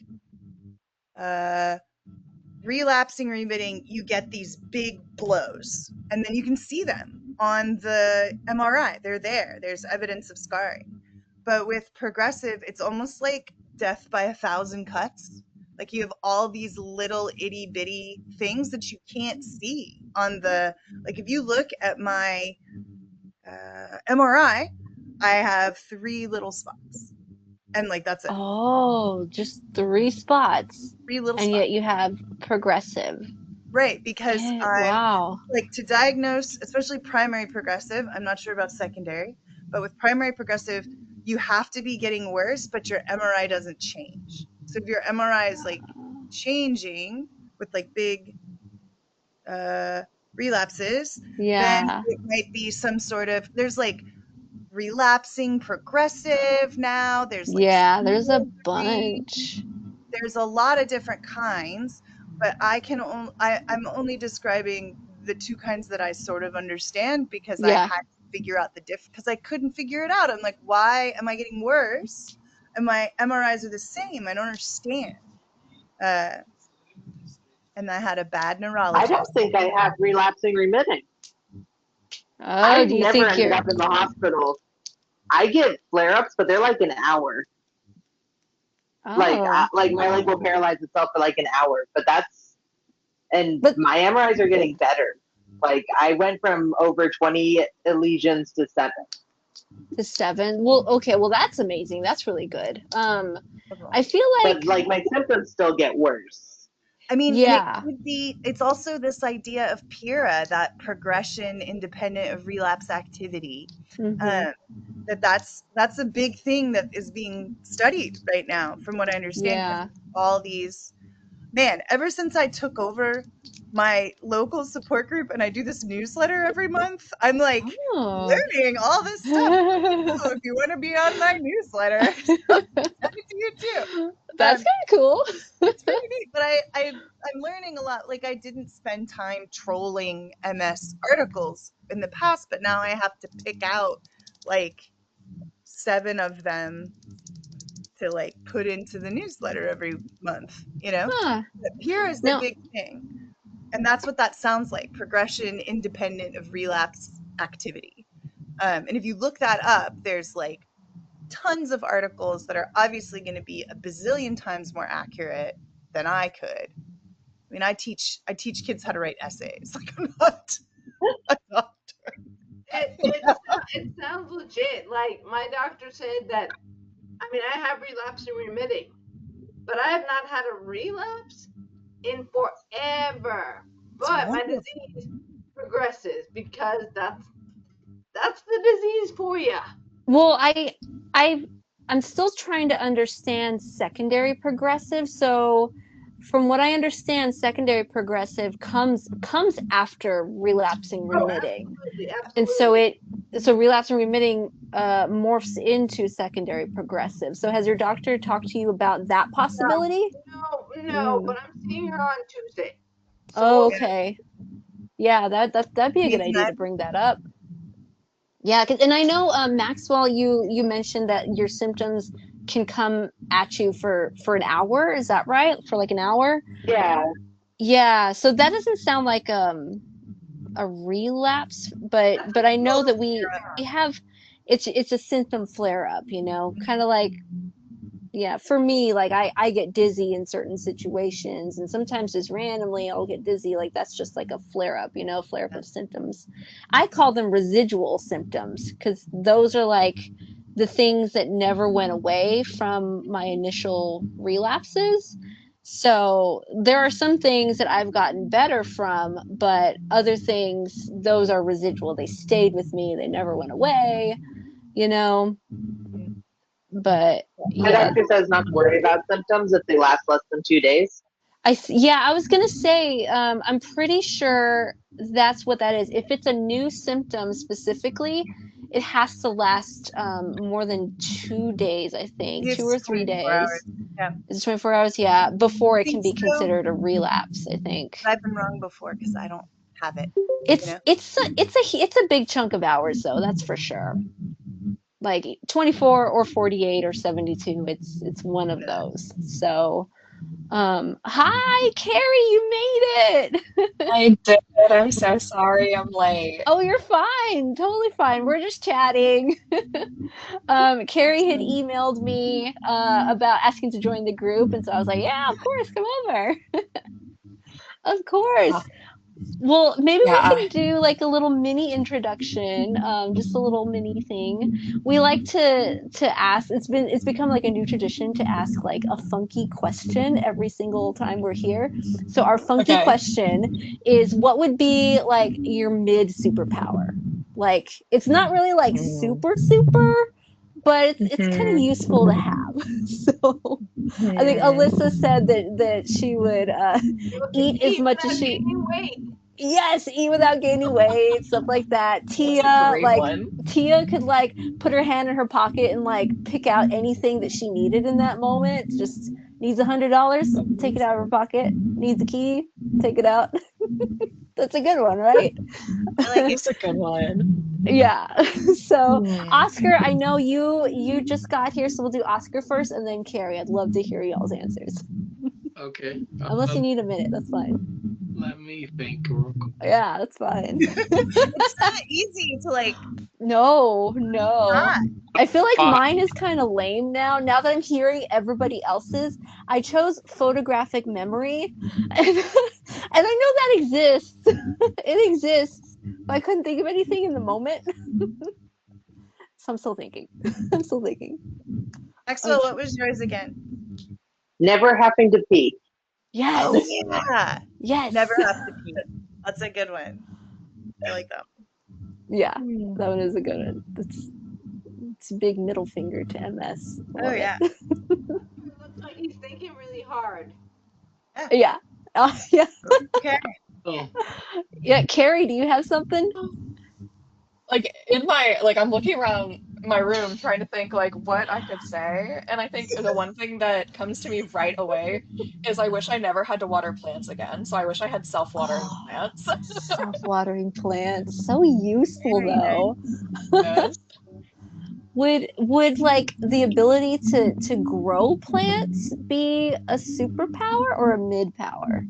relapsing, remitting, you get these big blows, and then you can see them on the MRI. They're there. There's evidence of scarring. But with progressive, it's almost like death by 1,000 cuts. Like you have all these little itty bitty things that you can't see on the, like if you look at my MRI, I have 3 little spots. And like that's it. Oh, just 3 spots. 3 little And spots. yet you have progressive. Right, because Wow. like to diagnose, especially primary progressive, I'm not sure about secondary, but with primary progressive, you have to be getting worse, but your MRI doesn't change. So if your MRI is like changing with like big relapses, then Yeah. it might be some sort of, there's like relapsing progressive now, there's like Yeah, there's a single degree, bunch. there's a lot of different kinds, but I'm only describing the 2 kinds that I sort of understand because I Yeah. had to figure out the because I couldn't figure it out. I'm like, why am I getting worse? And my MRIs are the same. I don't understand. And I had a bad I don't neurologist. think I have relapsing remitting. Oh, I've do you never think ended you're up in the hospital. I get flare ups, but they're like an hour. Oh. Like my leg will paralyze itself for like an hour, but But my MRIs are getting better. Like I went from over 20 lesions to 7. to 7. Well, okay, well that's amazing. That's really good. I feel But like like my symptoms still get worse. I mean, and it yeah. could be, it's also this idea of PIRA, that progression independent of relapse activity. Mhm. That's a big thing that is being studied right now, from what I understand. Yeah. All these, man, ever since I took over my local support group and I do this newsletter every month, I'm like Oh. learning all this stuff. Oh, if you want to be on my newsletter, send it to you too. That's kind of cool. It's pretty neat, but I'm learning a lot. Like I didn't spend time trolling MS articles in the past, but now I have to pick out like 7 of them to like put into the newsletter every month, you know? Huh. But here is the Now, big thing. And that's what that sounds like, progression independent of relapse activity. And if you look that up, there's like tons of articles that are obviously going to be a bazillion times more accurate than I could. I mean, I teach kids how to write essays. Like I'm not a doctor. It sounds legit. Like my doctor said that. I mean, I have relapsing remitting, but I have not had a relapse in forever. It's But my wonderful. disease progresses because that's the disease for you. well, I'm still trying to understand secondary progressive. So, from what I understand, secondary progressive comes after relapsing Oh, remitting. absolutely, And so absolutely. relapsing remitting morphs into secondary progressive. So has your doctor talked to you about that possibility? No, Mm. but I'm seeing her on Tuesday. So Oh, we'll okay. Yeah, that'd be I a good mean, idea to bring that up. Yeah, and I know Maxwell, you mentioned that your symptoms can come at you for an hour. Is that right? For like an hour? Yeah. Yeah. So that doesn't sound like a relapse, but that's a I know total that we flare-up. have it's a symptom flare up, you know, kind of like yeah, for me, like I get dizzy in certain situations, and sometimes just randomly I'll get dizzy. Like that's just like a flare up, you know, flare up of symptoms. I call them residual symptoms because those are like the things that never went away from my initial relapses. So there are some things that I've gotten better from, but other things, those are residual. They stayed with me, they never went away, you know. But My yeah, doctor says not to worry about symptoms if they last less than 2 days. yeah, I was gonna say, I'm pretty sure that's what that is. If it's a new symptom specifically, it has to last more than 2 days, I think, two it's or three 24 hours. days. Yeah. Is it 24 hours? Yeah, before I it can think be so. considered a relapse, I think. I've been wrong before because I don't have it, you It's know? it's a big chunk of hours though, that's for sure. Like 24 or 48 or 72, it's one of those. So, hi, Carrie, you made it. I did. I'm so sorry I'm late. Oh, you're fine. Totally fine. We're just chatting. Carrie had emailed me about asking to join the group, and so I was like, yeah, of course, come over. Of Oh, course. Well, maybe we Yeah. can do like a little mini introduction, just a little mini thing. We like to ask. It's become like a new tradition to ask like a funky question every single time we're here. So our funky Okay. question is, what would be like your mid superpower? Like it's not really like super super, but it's kind of useful to have. So I think Alyssa said that she would You can eat as eat much as without she gaining weight. yes, eat without gaining weight, stuff like that. That's a great one. Tia could like put her hand in her pocket and like pick out anything that she needed in that moment. Just needs $100, take it out of her pocket. Needs a key, take it out. That's a good one, right? I like it. That's a good one. Yeah. So Hmm. Oscar, I know you just got here, so we'll do Oscar first and then Carrie. I'd love to hear y'all's answers. Okay. Unless you need a minute, that's fine. Let me think real quick. Yeah, that's fine. It's not easy to like No. not. I feel like Fine. mine is kind of lame now. Now that I'm hearing everybody else's, I chose photographic memory, and I know that exists. It exists, but I couldn't think of anything in the moment. So I'm still thinking. I'm still thinking. Maxwell, what was yours again? Never having to pee. Yes. Oh yeah. Yes. Never have to pee. That's a good one. I like that. Yeah, Hmm. that one is a good one. It's a big middle finger to MS. I Oh love yeah. it. It looks like he's thinking really hard. Yeah. Yeah. Okay. Oh, Yeah. Carrie, do you have something? Like in my I'm looking around my room trying to think like what I could say, and I think the one thing that comes to me right away is I wish I never had to water plants again. So I wish I had self-watering Oh, plants. self-watering plants. So useful Very nice. though. Yes. Would like the ability to grow plants be a superpower or a mid power?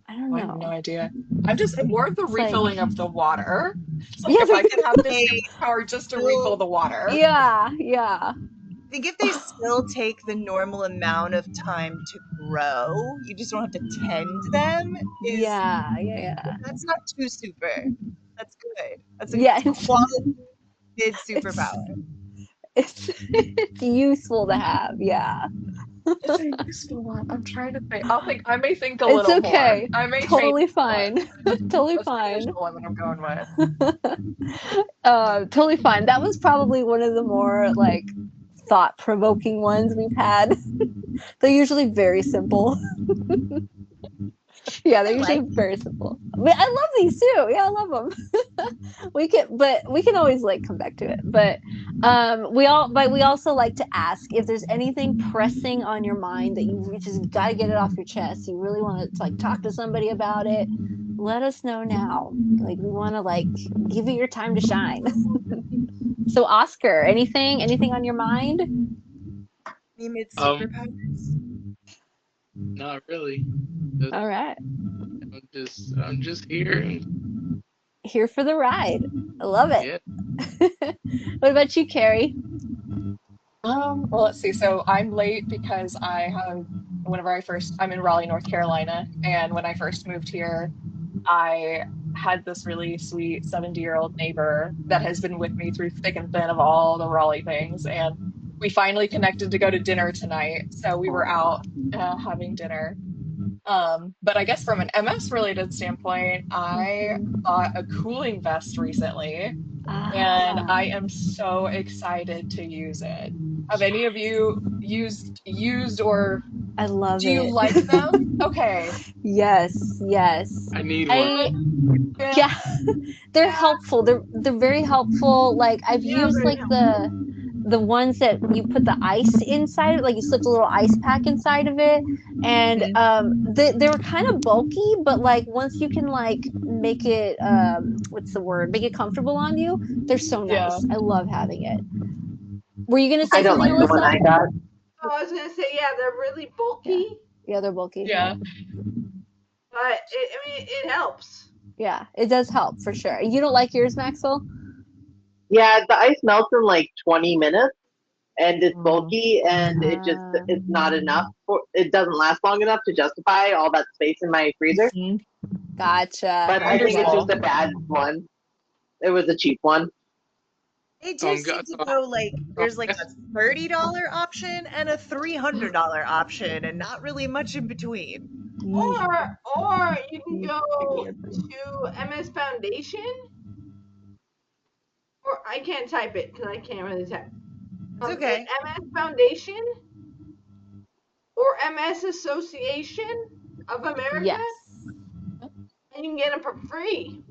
I don't I have no know. idea. I'm just more of the It's like refilling of the water. It's like yeah, if I could have this They superpower just to refill still the water. yeah. I think if they still take the normal amount of time to grow, you just don't have to tend them, is Yeah. that's not too super. That's good. That's a Yeah, quality mid it's superpower. it's useful to have. Yeah. It's a useful one. I'm trying to think. I may think a It's little more. okay. I may change Totally one. fine. Totally That's the fine. initial one that I'm going with. Totally fine. That was probably one of the more like thought-provoking ones we've had. They're usually very simple. Yeah, they're I usually like very simple. But I love these too. Yeah, I love them. We can always like come back to it. But we also like to ask if there's anything pressing on your mind that you just got to get it off your chest. You really want to like talk to somebody about it. Let us know now. Like we want to like give you your time to shine. So Oscar, anything on your mind? me mid um, superpowers. not really. Just, All right. I'm just here. And, Here for the ride. I love it. yeah. What about you, Carrie? Well, let's see. So I'm late because I'm in Raleigh, North Carolina, and when I first moved here, I had this really sweet 70-year-old neighbor that has been with me through thick and thin of all the Raleigh things, and we finally connected to go to dinner tonight. So we were out having dinner. But I guess from an MS related standpoint, I bought a cooling vest recently, and Ah, I am so excited to use it. Have any of you used or I love do you it. like them? Okay. Yes. I need one. I Yeah. yeah, they're Yeah, helpful. They're very helpful. Like I've they are used very like helpful. the ones that you put the ice inside of, like you slipped a little ice pack inside of it, and Mhm. they were kind of bulky, but like once you can like make it what's the word? Make it comfortable on you, they're so Yeah. nice. I love having it. Were you gonna I say don't something, like the one Alyssa? I got. Oh, I was gonna say, yeah, they're really Yeah. bulky, Yeah, they're bulky. Yeah. but I mean, it helps. Yeah, it does help for sure. You don't like yours, Maxwell? Yeah, the ice melts in like 20 minutes, and it's Mm. bulky, and Uh, it's not enough for it doesn't last long enough to justify all that space in my freezer. Mhm. Gotcha. But I think it's Understandable. just a bad one. It was a cheap one. They So do I'm seem got to so, go like so there's like a $30 option and a $300 option, and not really much in between. Yee. Or you can Yee. go to MS Foundation, or I can't type it because I can't really type. It's okay. MS Foundation or MS Association of America, Yes. and you can get them for free.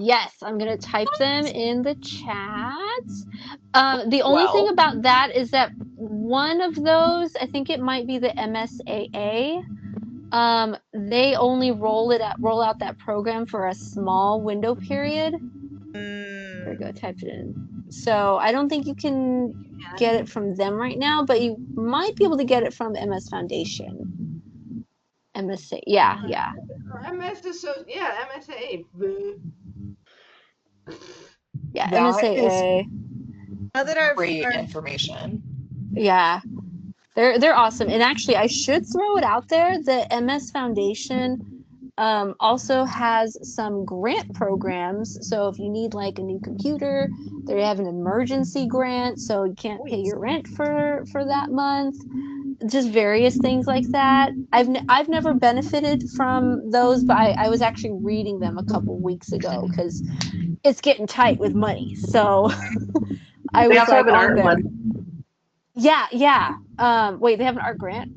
Yes, I'm gonna type them in the chat. The only thing Well, about that is that one of those, I think it might be the MSAA. They only roll out that program for a small window period. There we go, typed it in. So I don't think you can get it from them right now, but you might be able to get it from MS Foundation. MSA, yeah. Or yeah, MSA. Boo. Yeah, that is MSAA. Now that our great information. Yeah. They're awesome. And actually, I should throw it out there. The MS Foundation also has some grant programs. So if you need like a new computer, they have an emergency grant, so you can't pay your rent for that month. Just various things like that. I've never benefited from those, but I was actually reading them a couple weeks ago because it's getting tight with money. So I They was also have like an on art there. one. Yeah. Wait, they have an art grant?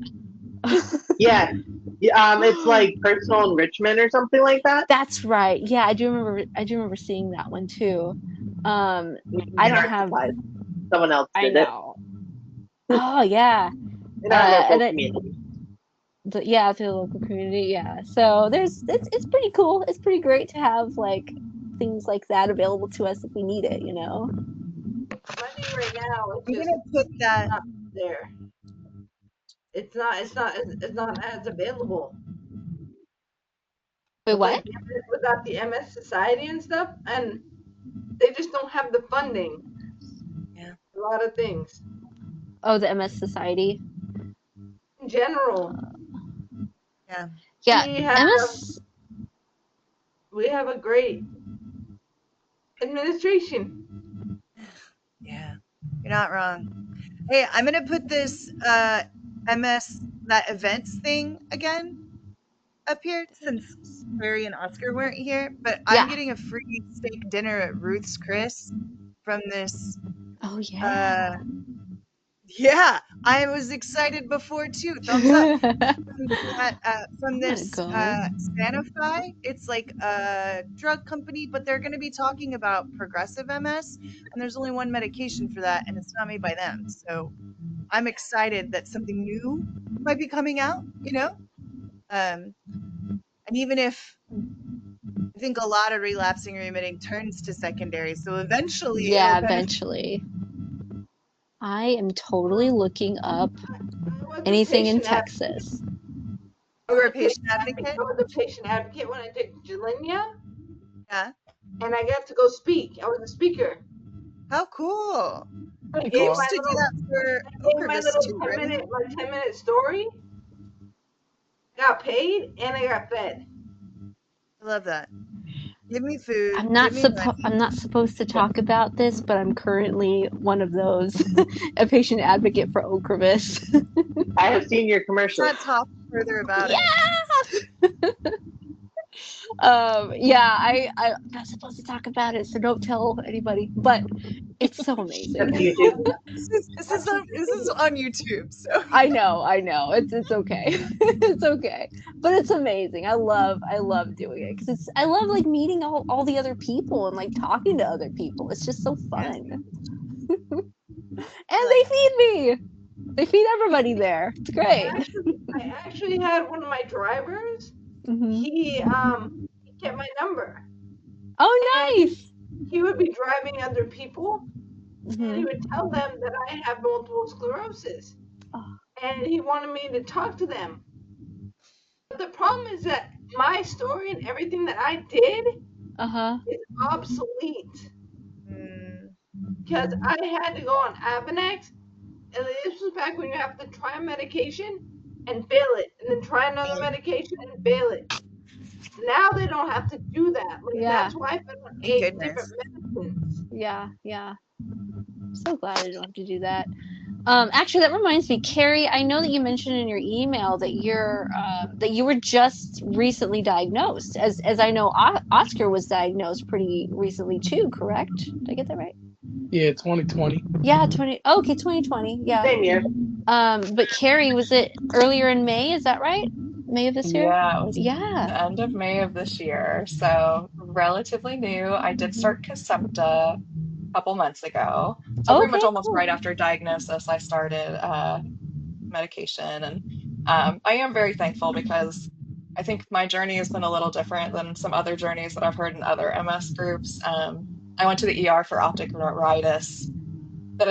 Yeah. It's like personal enrichment or something like that. That's right. Yeah, I do remember seeing that one too. I In don't art have. supplies. Someone else I did it know. Oh yeah. in our local And community. yeah, to the local community. Yeah. So it's pretty cool. It's pretty great to have like things like that available to us if we need it. Money right now is I'm just gonna put that. not there. It's not as available. Wait, what? Without the MS Society and stuff, and they just don't have the funding. Yeah. A lot of things Oh, the MS Society. in general. Yeah. Yeah, We have MS. we have a great administration. Yeah. You're not wrong. Hey, I'm gonna put this MS that events thing again up here since Barry and Oscar weren't here, but I'm Yeah. getting a free steak dinner at Ruth's Chris from this. Oh yeah. Yeah, I was excited before too. Thumbs up from I'm gonna this go. Sanofi. It's like a drug company, but they're going to be talking about progressive MS, and there's only one medication for that, and it's not made by them. So I'm excited that something new might be coming out. And even if I think a lot of relapsing remitting turns to secondary, so eventually Yeah, it'll benefit. eventually. I am totally looking up I was a anything in patient advocate. Texas. You were a patient advocate? I was a patient advocate when I did Gilenia, Yeah. and I got to go speak. I was a speaker. How cool. Pretty You cool. used to do that for My Ocrevus little too, 10-minute right? story. Got paid and I got fed. I love that. Give me food. I'm not Give me money. I'm not supposed to talk about this, but I'm currently one of those, a patient advocate for Ocrevus. I have seen your Let's commercials. not talk further about it. Yeah, I'm not supposed to talk about it, so don't tell anybody. But it's so amazing. That's YouTube. This is on YouTube, so I know. It's okay. It's okay. But it's amazing. I love doing it because I love like meeting all the other people and like talking to other people. It's just so fun. And they feed me. They feed everybody there. It's great. I actually had one of my drivers. He kept my number. Oh, nice. He would be driving other people, and he would tell them that I have multiple sclerosis, and he wanted me to talk to them. But the problem is that my story and everything that I did is obsolete. Because I had to go on Avonex, and this was back when you have to try a medication and fail it, and then try another medication and fail it. Now they don't have to do that. Like, Yeah. that's why I've been on Thank 8 goodness. different medicines. Yeah. I'm so glad I don't have to do that. Actually, that reminds me, Carrie. I know that you mentioned in your email that you were just recently diagnosed. As I know, Oscar was diagnosed pretty recently too. Correct? Did I get that right? Yeah, 2020. Yeah, 2020. Yeah. Same year. But Carrie, was it earlier in May? Is that right? May of this year? Yeah, it was Yeah. the end of May of this year, so relatively new. I did start Kesimpta a couple months ago. So pretty much Okay, almost cool. right after diagnosis, I started medication. And I am very thankful because I think my journey has been a little different than some other journeys that I've heard in other MS groups. I went to the ER for optic neuritis that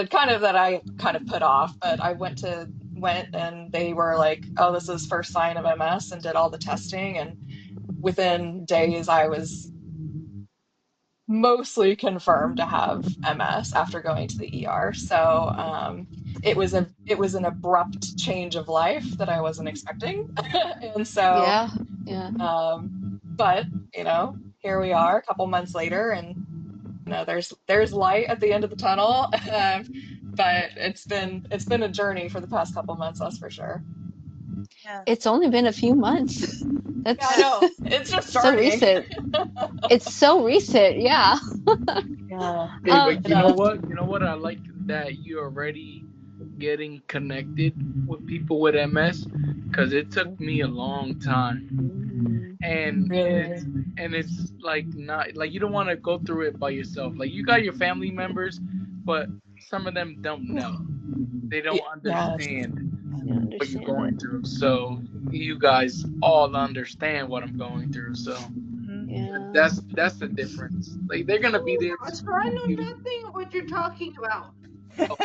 I kind of put off, but I went and they were like, "Oh, this is first sign of MS," and did all the testing, and within days I was mostly confirmed to have MS after going to the ER. So it was an abrupt change of life that I wasn't expecting, and so Yeah. but here we are, a couple months later, and there's light at the end of the tunnel. But it's been a journey for the past couple months, that's for sure. Yeah. It's only been a few months. Yeah, That's I know. It's just so starting. recent. It's so recent. Yeah. Yeah. Hey, but you know And, what? You know what? I like that you're already getting connected with people with MS because it took me a long time, and really, it's like not like you don't want to go through it by yourself. Like you got your family members, but some of them don't know. They don't yes. understand I don't what you're understand going it. through. So you guys all understand what I'm going through. So Mhm. Yeah. that's the difference. Like they're gonna be there to Oscar, I support know you. nothing of what you're talking about. Oh,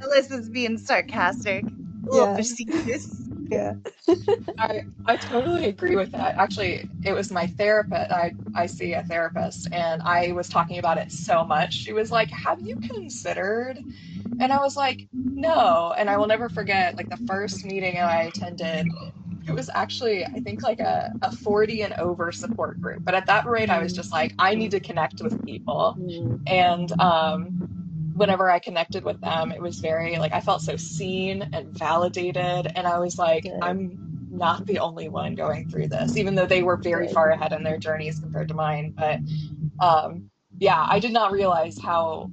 Alyssa's being sarcastic, a little Yeah. facetious. Yeah. I totally agree with that. Actually, it was my therapist. I see a therapist, and I was talking about it so much. She was like, "Have you considered?" And I was like, "No." And I will never forget, like the first meeting I attended, it was actually, I think, like a 40 and over support group. But at that rate, I was just like, I need to connect with people. Mm, And whenever I connected with them, it was very like I felt so seen and validated. And I was like, good. I'm not the only one going through this, even though they were very Good. far ahead in their journeys compared to mine. But yeah, I did not realize how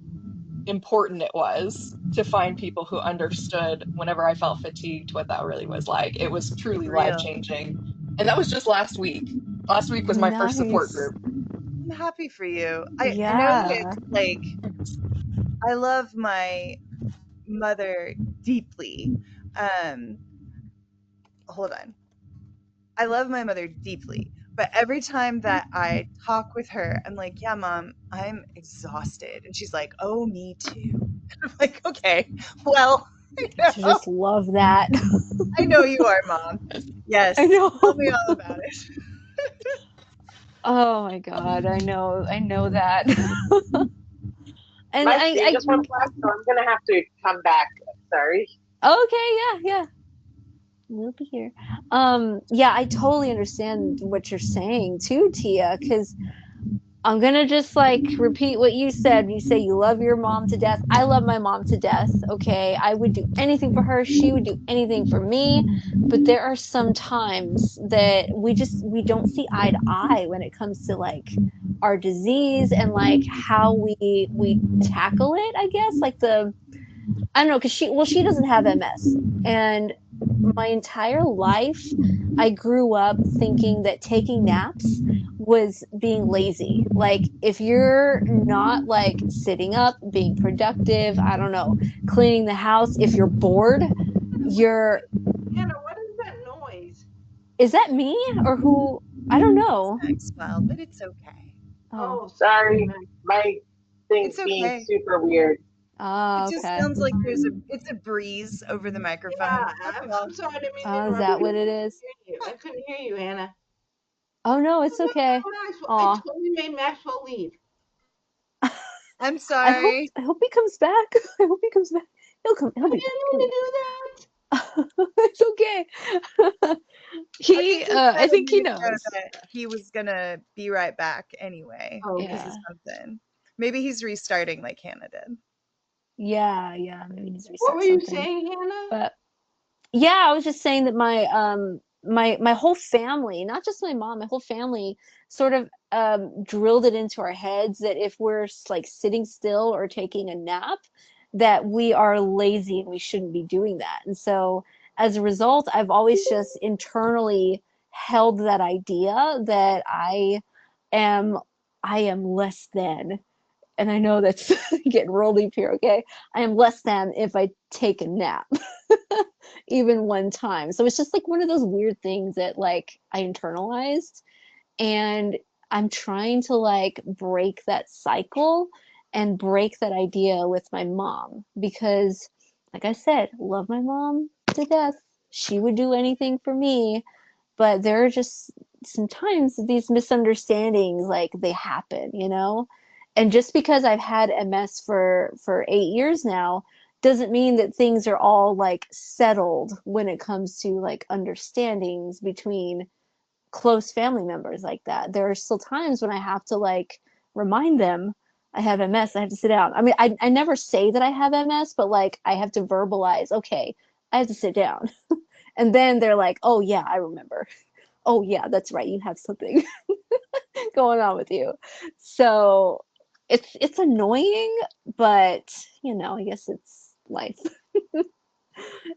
important it was to find people who understood whenever I felt fatigued, what that really was like. It was truly For life real. changing. And that was just last week. Last week was my first support Nice. group. I'm happy for you. I know Yeah. it's like I love my mother deeply. Um, hold on. I love my mother deeply, but every time that I talk with her, I'm like, "Yeah, mom, I'm exhausted." And she's like, "Oh, me too." I'm like, "Okay, well, To just love that. I know you are, mom. Yes, I know. tell me all about it." Oh my God. I know that. And Lexi, I just one flash, so I'm gonna have to come back. Sorry. okay, yeah. We'll be here. Yeah, I totally understand what you're saying too, Tia, because I'm gonna just like repeat what you said. You say you love your mom to death. I love my mom to death. Okay. I would do anything for her. She would do anything for me. But there are some times that we don't see eye to eye when it comes to like our disease and like how we tackle it, I guess. Like I don't know, because she doesn't have MS. And my entire life, I grew up thinking that taking naps was being lazy. Like, if you're not like sitting up, being productive, I don't know, cleaning the house, if you're bored, you're. Hannah, what is that noise? Is that me or who? I don't know. Thanks, well, but it's okay. Oh, Oh, sorry, Sorry, man. my thing's It's being okay. super weird. It oh, just okay. sounds like it's a breeze over the microphone. Yeah, That's I'm all. sorry, I didn't mean to Oh, is interrupt that you. what it is? I couldn't hear you, Hannah. Oh no, Oh, it's no, okay. no, Maxwell. I Aw. totally made Maxwell leave. I'm I hope sorry. I hope he comes back. I hope he comes back. He'll I be back. didn't He'll mean be to do that. back. It's okay. I think he Know knows. that he was gonna be right back anyway because of Yeah. something. Maybe he's restarting like Hannah did. Yeah, maybe he's What reset were you something. saying, Hannah? But yeah, I was just saying that my whole family, not just my mom, my whole family sort of drilled it into our heads that if we're like sitting still or taking a nap, that we are lazy and we shouldn't be doing that. And so as a result, I've always just internally held that idea that am I am less than. And I know that's getting real deep here, okay? I am less than if I take a nap, even one time. So it's just like one of those weird things that like I internalized, and I'm trying to like break that cycle and break that idea with my mom because, like I said, love my mom to death. She would do anything for me, but there are just sometimes these misunderstandings like they happen, you know? And just because I've had MS for 8 years now doesn't mean that things are all like settled when it comes to like understandings between close family members like that. There are still times when I have to like remind them I have MS. I have to sit down. I mean, I never say that I have MS, but like I have to verbalize, okay, I have to sit down. And then they're like, oh yeah, I remember. Oh yeah, that's right. You have something going on with you. So it's annoying, but you know, I guess it's life.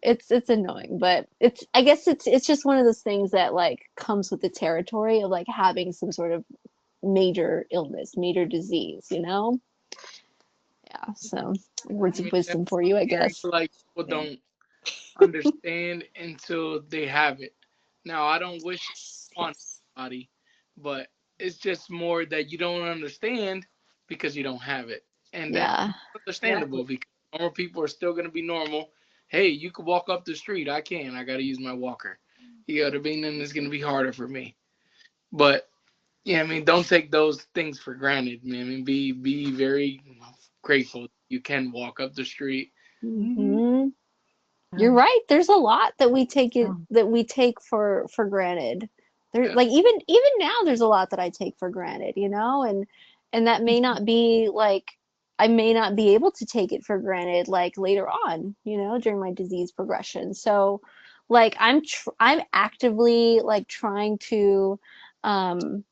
It's annoying, but it's I guess it's just one of those things that like comes with the territory of like having some sort of major illness, major disease, you know? Yeah, so words I of mean, wisdom for you, I I guess. feel like people Yeah. don't understand until they have it. Now, I don't wish it on Yes. anybody, but it's just more that you don't understand because you don't have it, and that's Yeah. understandable because normal people are still gonna be normal. Hey, you could walk up the street. I can. I gotta use my walker. You know what I mean? And it's gonna be harder for me. But yeah, I mean, don't take those things for granted, man. I mean, be very grateful you can walk up the street. Hmm. You're right. There's a lot that we take for granted. There Yeah. like even now there's a lot that I take for granted, you know, and that may not be like I may not be able to take it for granted like later on, you know, during my disease progression. So like I'm actively like trying to um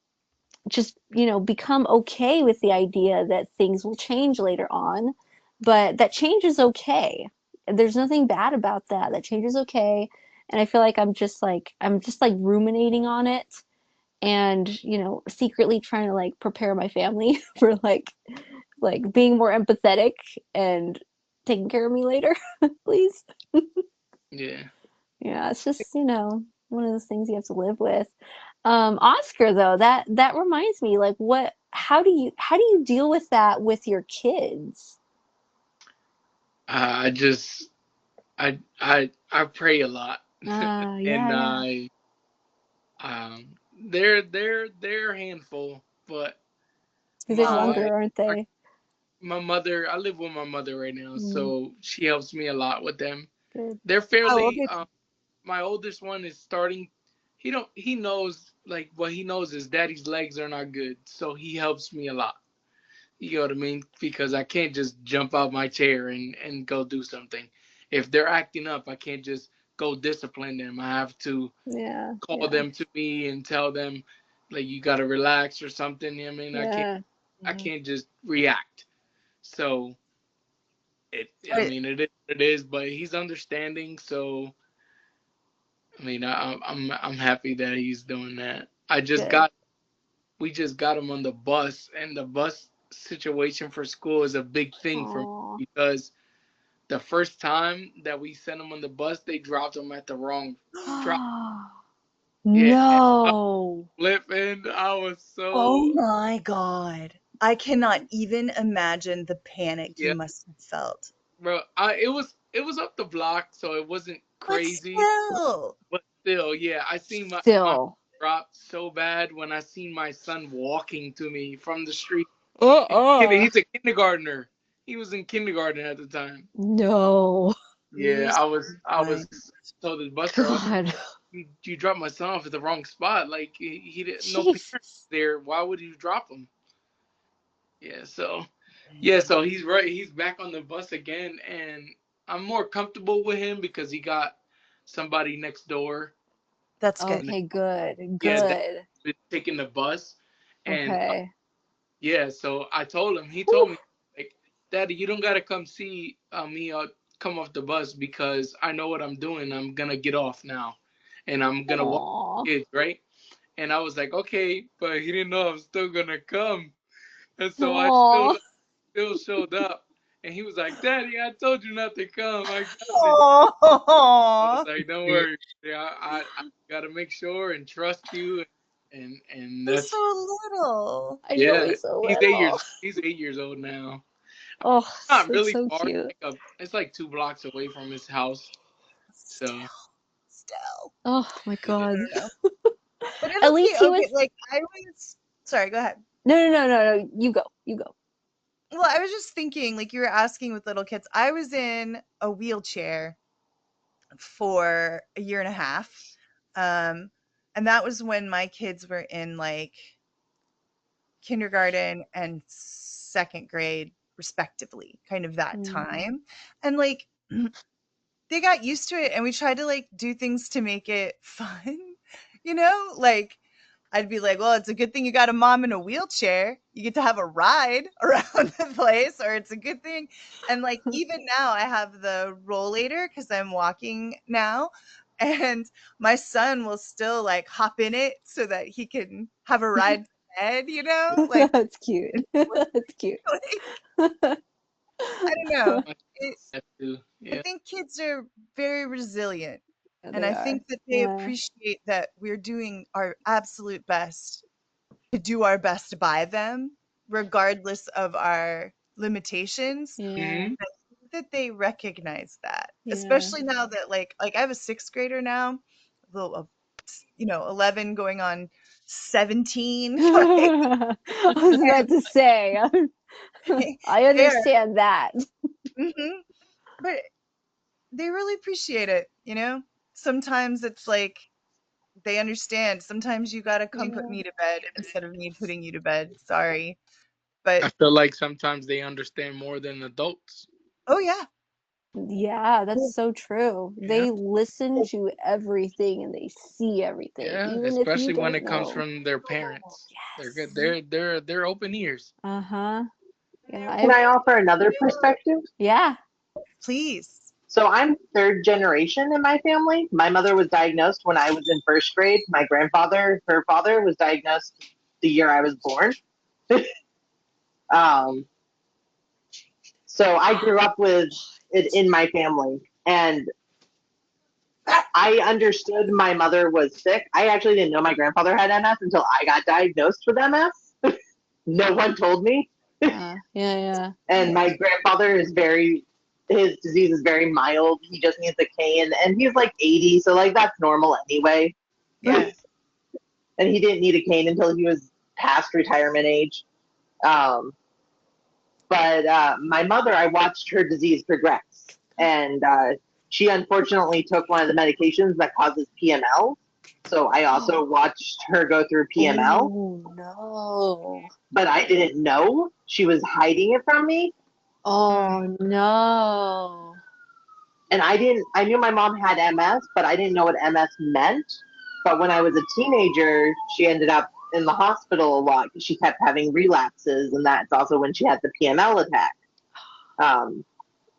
just, you know, become okay with the idea that things will change later on, but that change is okay. There's nothing bad about that. That change is okay. And I feel like I'm just like ruminating on it and, you know, secretly trying to like prepare my family for like being more empathetic and taking care of me later, please. Yeah. Yeah, it's just, you know, one of those things you have to live with. Oscar, though, that reminds me, like, how do you deal with that with your kids? I just I pray a lot, and Yeah, yeah. they're a handful, but Because they're my younger, aren't my they? my mother, I live with my mother right now, Mm, so she helps me a lot with them. good. They're How old fairly is my oldest one is starting. He knows, like, what he knows is daddy's legs are not good, so he helps me a lot. You know what I mean? Because I can't just jump out my chair and go do something. If they're acting up, I can't just go discipline them. I have to Yeah, call yeah, them to me and tell them, like, you gotta relax or something. I mean, yeah. I can't just react. So I it? mean, it is, but he's understanding. So I mean, I'm happy that he's doing that. Good. We just got him on the bus, and the bus situation for school is a big thing for me Oh. because the first time that we sent him on the bus, they dropped him at the wrong drop. Yeah, and I was No. flipping. I was Oh so my God. I cannot even imagine the panic you yeah, must have felt. bro. It was up the block, so it wasn't But crazy, still. but still, yeah. I seen my Still. drop so bad when I seen my son walking to me from the street. Uh-uh. He's a kindergartner. He was in kindergarten at the time. No. Yeah, Jeez. I was Right. told the bus driver, God. you dropped my son off at the wrong spot. Like he didn't, no parents Jesus. there. Why would you drop him? So he's right. He's back on the bus again, and I'm more comfortable with him because he got somebody next door. That's good. Okay, good. That Good. been taking the bus, and Okay. so I told him. He told me, like, Daddy, you don't gotta come see me come off the bus because I know what I'm doing. I'm gonna get off now, and I'm gonna walk Aw. the kids, right? And I was like, okay, but he didn't know I was still gonna come, and so I Aw. still showed up, and he was like, Daddy, I told you not to come. I got it. I was Oh, like, don't worry, I gotta make sure and trust you, and he's that's so little. I know yeah. he's so He's 8 little. years. He's 8 years old now. Oh, Not that's really so far. cute. It's like 2 blocks away from his house. So Still. Oh my yeah. God. I don't know. But At it'll be least he okay. was. Like I was. Sorry, go ahead. No. You go. You go. Well, I was just thinking, like you were asking with little kids. I was in a wheelchair for a year and a half, um, and that was when my kids were in like kindergarten and second grade, respectively. Kind of that Mm. time, and like they got used to it, and we tried to like do things to make it fun. Like I'd be like, well, it's a good thing you got a mom in a wheelchair. You get to have a ride around the place, or it's a good thing. And like even now, I have the rollator because I'm walking now. And my son will still like hop in it so that he can have a ride to bed. Like, That's cute. That's cute. I don't know. It, That too. I Yeah. think kids are very resilient. Yeah, And they I are. think that they Yeah. appreciate that we're doing our absolute best to do our best by them, regardless of our limitations. Yeah. Hmm. I think that they recognize that, Yeah. especially now that like I have a sixth grader now, little of 11 going on 17. Like I was about to say, I they're, understand that. mhm, but they really appreciate it. Sometimes it's like they understand. Sometimes you gotta come put Yeah. me to bed instead of me putting you to bed. Sorry. But I feel like sometimes they understand more than adults. oh yeah. Yeah, that's so true. Yeah. They listen to everything and they see everything, Yeah. even if you Especially when don't it comes know. from their parents. They're good. Yes. They're open ears. Uh-huh. Yeah, Can I offer another perspective? yeah. Please. So I'm third generation in my family. My mother was diagnosed when I was in first grade. My grandfather, her father, was diagnosed the year I was born. um, so I grew up with it in my family, and I understood my mother was sick. I actually didn't know my grandfather had MS until I got diagnosed with MS. No one told me. Yeah. And my grandfather his disease is very mild. He just needs a cane, and he's like 80, so like that's normal anyway. Yeah. And he didn't need a cane until he was past retirement age. But my mother, I watched her disease progress, and she unfortunately took one of the medications that causes PML. So I also watched her go through PML, Oh no. but I didn't know she was hiding it from me. Oh no. And I knew my mom had MS, but I didn't know what MS meant. But when I was a teenager, she ended up in the hospital a lot because she kept having relapses, and that's also when she had the PML attack.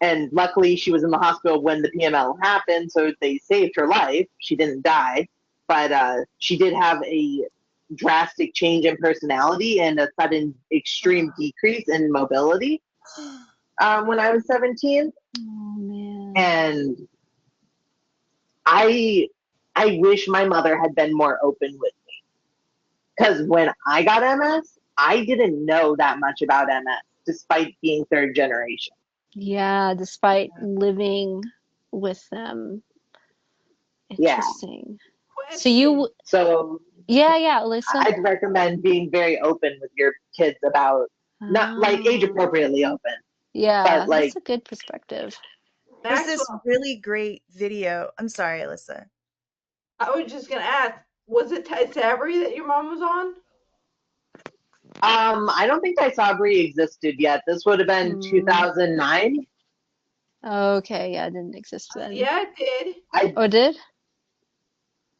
And luckily, she was in the hospital when the PML happened, so they saved her life. She didn't die, but she did have a drastic change in personality and a sudden extreme decrease in mobility when I was 17. Oh man. And I wish my mother had been more open with me, because when I got MS, I didn't know that much about MS, despite being third generation. Yeah, despite living with them. Yeah. Interesting. So you, So yeah, Alyssa. I'd recommend being very open with your kids about, not like age Ah, appropriately open, yeah, but like that's a good perspective. There's this Maxwell, really great video. I'm sorry, Alyssa. I was just gonna ask, was it Tysabri that your mom was on? I don't think Tysabri existed yet. This would have been 2009. Okay, yeah, it didn't exist then. Yeah, it did. Oh, it did?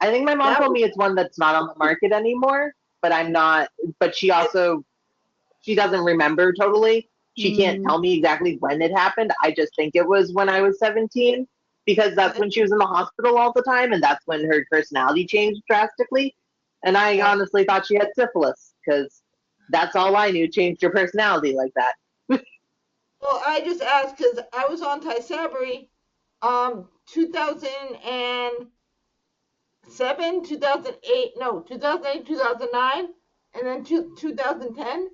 I think my mom That told was me it's one that's not on the market anymore, but I'm not. But she doesn't remember totally. She can't tell me exactly when it happened. I just think it was when I was 17 because that's when she was in the hospital all the time, and that's when her personality changed drastically. And I honestly thought she had syphilis because that's all I knew changed your personality like that. well, I just asked because I was on Tysabri, 2007, 2008, no, 2008, 2009, and then 2010,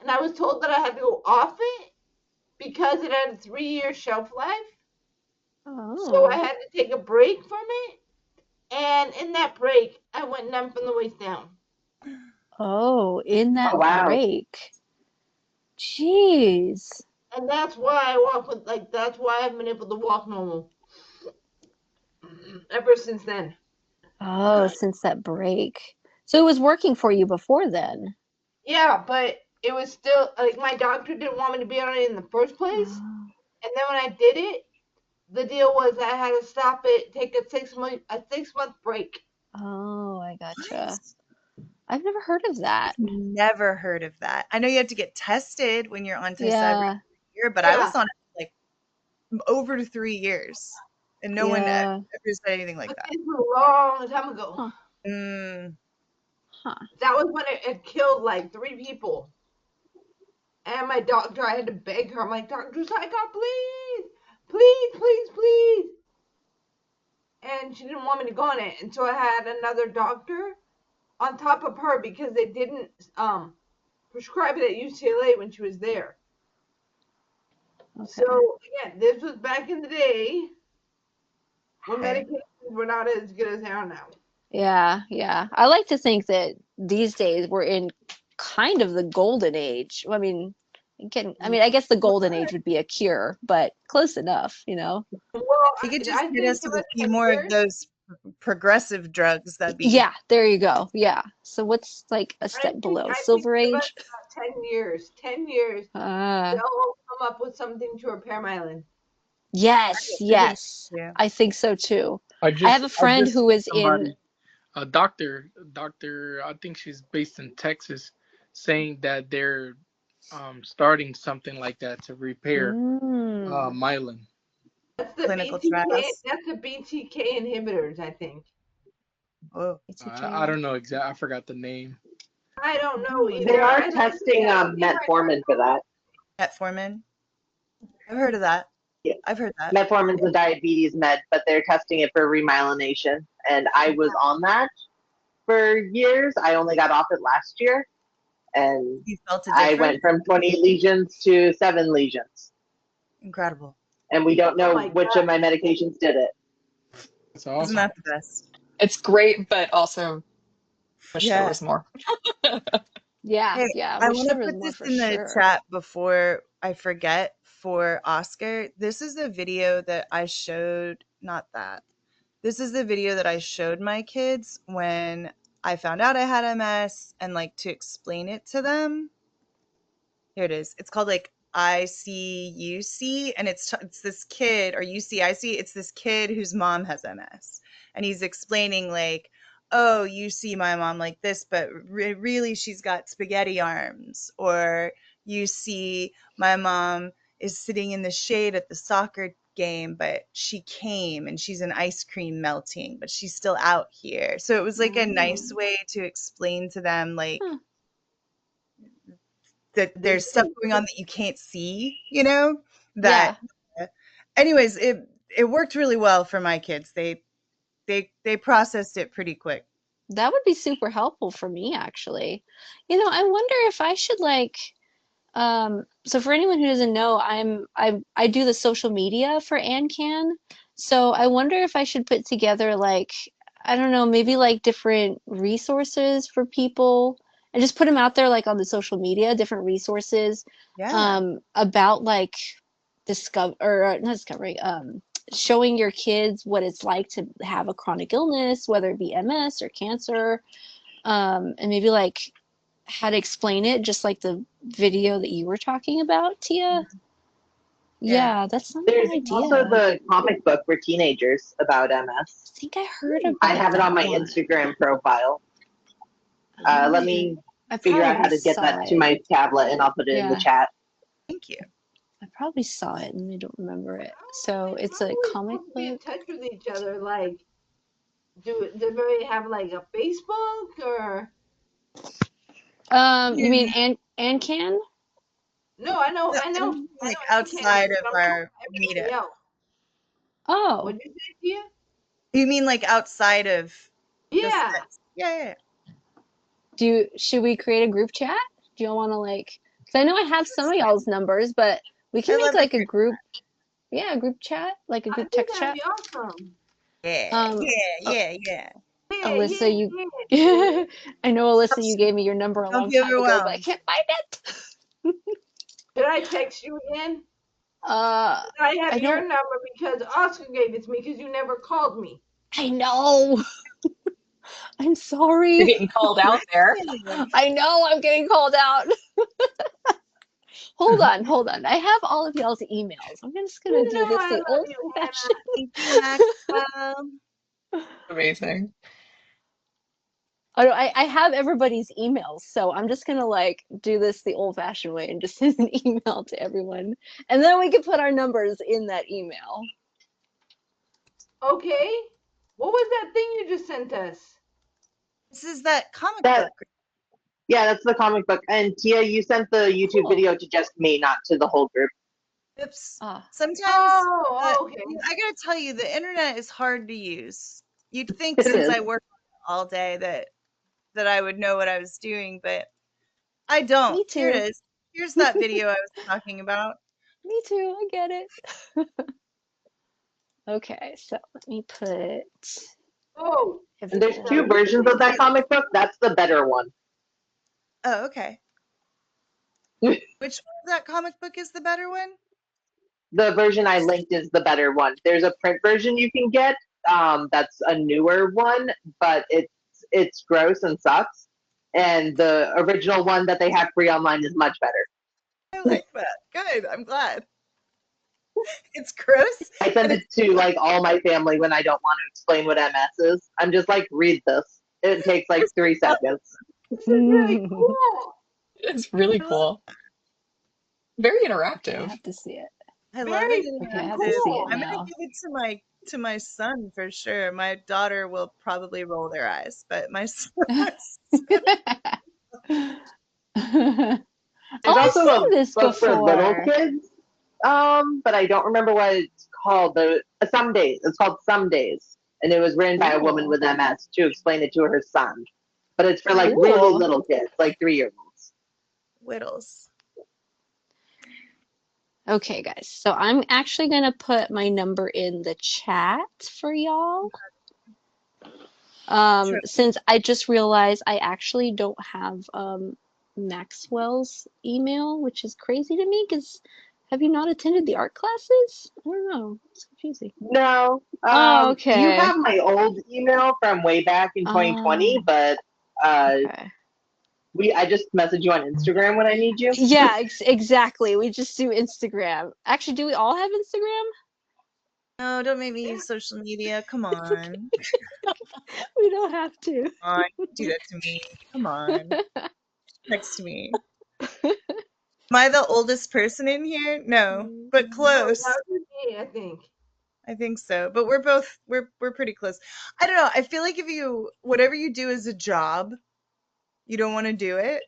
and I was told that I had to go off it because it had a 3-year shelf life. So I Oh. had to take a break from it, and in that break, I went numb from the waist down. Oh, in that Oh wow! break. Jeez. And that's why I walk with, that's why I've been able to walk normal ever since then. Oh, since that break. So it was working for you before then. Yeah, but it was still like my doctor didn't want me to be on it in the first place. Oh, And then when I did it, the deal was I had to stop it, take a 6-month break. oh, I gotcha. What? I've never heard of that. Never heard of that. I know you have to get tested when you're on Tysabri Yeah, year, but I was Yeah, on it like over 3 years, and no one ever yeah. said anything like but that. this was a long time ago. Huh, Mm, huh. That was when it killed like 3 people. And my doctor, I had to beg her. I'm like, Dr. Psycho, please, please, please, please. And she didn't want me to go on it. And so I had another doctor on top of her because they didn't prescribe it at UCLA when she was there. Okay. So again, this was back in the day when okay. medications were not as good as they are now. Yeah, yeah. I like to think that these days we're in kind of the golden age. I mean, I guess the golden age would be a cure, but close enough, you know? Well, You could just I get think us give with us a few 10 more of years. those progressive drugs. That'd be Yeah, there you go. Yeah. So what's like a step below? I think Silver give us age? about 10 years. 10 years, Uh, they'll come up with something to repair my island. yes, I think yes. yeah. I think so too. I I have just a I friend just who seen is in, somebody, a doctor. I think she's based in Texas, saying that they're starting something like that to repair mm, myelin. That's the Clinical BTK. trials. That's the BTK inhibitors, I think. Oh, I BTK. don't know exactly. I forgot the name. I don't know Oh, They either. are I think testing metformin for that. metformin. I've heard of that. Yeah. I've heard that. Metformin's a diabetes med, but they're testing it for remyelination. And I was on that for years. I only got off it last year, and You felt a I difference? went from 20 lesions to 7 lesions. Incredible. And we don't Oh know my which of god. my medications did it. That's Isn't awesome. that the best? It's great, but also wish there Yeah. was more. yeah, Hey, yeah. I Wish want there to was put more this for in the sure. chat before I forget for Oscar. This is the video that I showed, not that. This is the video that I showed my kids when I found out I had MS and like to explain it to them. Here it is. It's called like ICUC, and it's this kid, or UCIC. It's this kid whose mom has MS, and he's explaining like, oh, you see my mom like this, but really she's got spaghetti arms, or you see my mom is sitting in the shade at the soccer game, but she came and she's an ice cream melting, but she's still out here. So it was like a nice way to explain to them like Huh. that there's stuff going on that you can't see, you know, that Yeah. anyways, it worked really well for my kids. They processed it pretty quick. That would be super helpful for me, actually. I wonder if I should like, so for anyone who doesn't know, I do the social media for AnCan. So I wonder if I should put together like, I don't know, maybe like different resources for people and just put them out there like on the social media, different resources Yeah. about like discover or not discovering, showing your kids what it's like to have a chronic illness, whether it be MS or cancer, and maybe like how to explain it, just like the video that you were talking about, Tia. Yeah, that's not a There's bad idea. also the comic book for teenagers about MS. I think I heard about I have it on my that one. Instagram profile. Let me I figure out how probably to get saw that to it. my tablet, and I'll put it in the Yeah. chat. Thank you. I probably saw it and I don't remember it. So Like, it's how a are we comic supposed to be in book. touch with each other? Like, do they have like a Facebook or? You mean AnCan? No, I know, Like AnCan, outside but of I'm talking our about everybody meetup. else. Oh, What'd you say, Tia? You mean like outside of the Yeah. sets? Yeah. should we create a group chat? Do y'all want to like? Because I know I have some of y'all's numbers, but we can I make love like it. a group. Yeah, a group chat, like a I group think text that'd chat. be awesome. Yeah. Um, Yeah. Yeah, Alyssa, yeah, you. yeah. I know, Alyssa, you gave me your number a Don't long be time ago, but I overwhelmed. can't find it. Should I text you again? Uh, I have I your don't. number because Oscar gave it to me because you never called me. I know. I'm You're sorry. getting called out there. I know I'm getting called out. Hold on. I have all of y'all's emails. I'm just gonna You do know this I the love you, old-fashioned. Thank you, Maxwell. Amazing. Oh, no, I have everybody's emails, so I'm just gonna like do this the old-fashioned way and just send an email to everyone, and then we can put our numbers in that email. Okay. What was that thing you just sent us? This is that comic That book. Yeah, that's the comic book. And Tia, you sent the YouTube Cool. video to just me, not to the whole group. Oops. Ah, Sometimes Oh, okay. I gotta tell you, the internet is hard to use. You'd think It since is. I work all day that I would know what I was doing, but I don't. me Here it too. is. Here's that video I was talking about. Me too. I get it. Okay, so let me put Oh, And there's everything. two versions of that comic book. That's the better one. Oh, okay. Which one of that comic book is the better one? The version I linked is the better one. There's a print version you can get. That's a newer one, but it's gross and sucks. And the original one that they have free online is much better. I like that. Good. I'm glad. It's gross. I send And it to like all my family when I don't want to explain what MS is. I'm just like, read this. It takes like 3 seconds. this is really cool. It's really cool. Very Okay, I interactive. have to see it. I love it. Very Okay, I have to see cool. it I'm gonna now. give it to my son for sure. My daughter will probably roll their eyes, but my son. There's I've also seen a this book for little before. kids, but I don't remember what it's called. Some Days. It's called Some Days, and it was written by a woman Cool. with MS to explain it to her son. But it's for like really Cool. little kids, like 3-year-olds. Whittles. Okay, guys. So I'm actually gonna put my number in the chat for y'all. True. Since I just realized I actually don't have Maxwell's email, which is crazy to me because have you not attended the art classes? I don't know. It's confusing. No, Oh, you okay. have my old email from way back in 2020, Oh, but okay. I just message you on Instagram when I need you. Yeah, exactly. We just do Instagram. Actually, do we all have Instagram? No, don't make me use social media. Come on. We don't have to. Come on. Do that to me. Come on. Text me. Am I the oldest person in here? No, but No, close. that was me, I think. I think so. But we're pretty close. I don't know. I feel like if whatever you do as a job, you don't want to do it.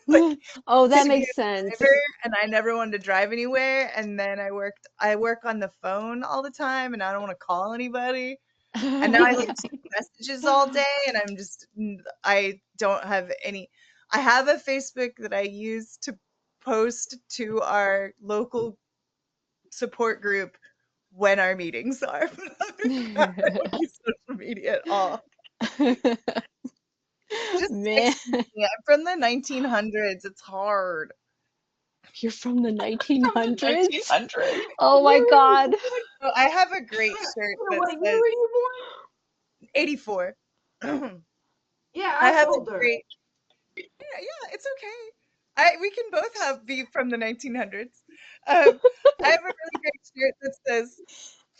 Like, Oh, that to be makes a sense. driver, and I never wanted to drive anywhere. And then I work on the phone all the time, and I don't want to call anybody. And now I like check messages all day, and I don't have any. I have a Facebook that I use to post to our local support group when our meetings are. But other than that, I don't use social media at all. Just Man. text me. I'm from the 1900s. It's hard. You're from the From the 1900s? 1900s. Oh my Where were you God. born? So I have a great shirt that What year says were you born? 84. Yeah, I I have a told her. great yeah, it's okay. We can both be from the 1900s. I have a really great shirt that says,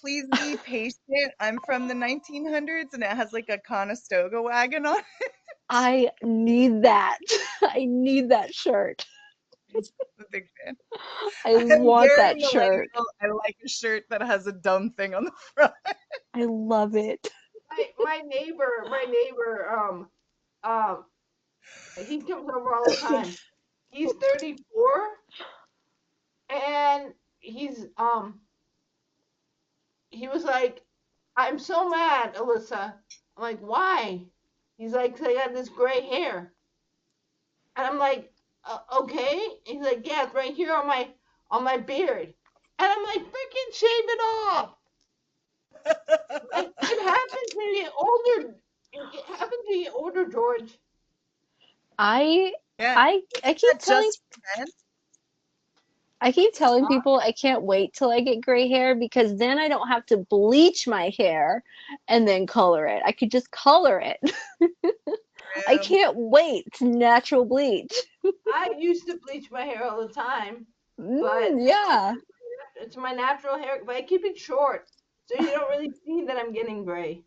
"Please be patient. I'm from the 1900s," and it has like a Conestoga wagon on it. I need that. I need that shirt. I'm a big fan. I I'm want very that shirt. millennial. I like a shirt that has a dumb thing on the front. I love it. My neighbor, he comes over all the time. He's 34, and he was like, "I'm so mad, Alyssa." I'm like, "Why?" He's like, "'Cause I got this gray hair," and I'm like, "Okay." He's like, "Yeah, it's right here on my beard," and I'm like, "Freaking shave it off!" Like it happens when you get older. It happens when you get older, George. I Yeah. I Is keep that telling just for men? people I can't wait till I get gray hair because then I don't have to bleach my hair and then color it. I could just color it. I True. can't wait to natural bleach. I used to bleach my hair all the time, but Yeah. it's my natural hair. But I keep it short, so you don't really see that I'm getting gray.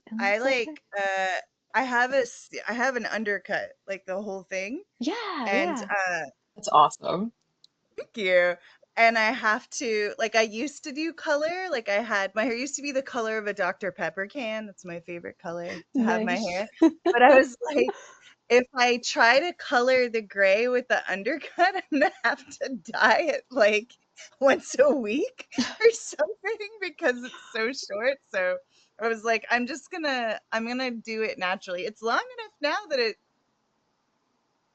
And I that's okay. like I have an undercut, like the whole thing. Yeah, And yeah. That's awesome. thank you. And I have to like I used to do color, like I had my hair used to be the color of a Dr. Pepper can. That's my favorite color to have my Nice. hair. But I was like, if I try to color the gray with the undercut, I'm gonna have to dye it like once a week or something because it's so short. So I was like, I'm gonna do it naturally. It's long enough now that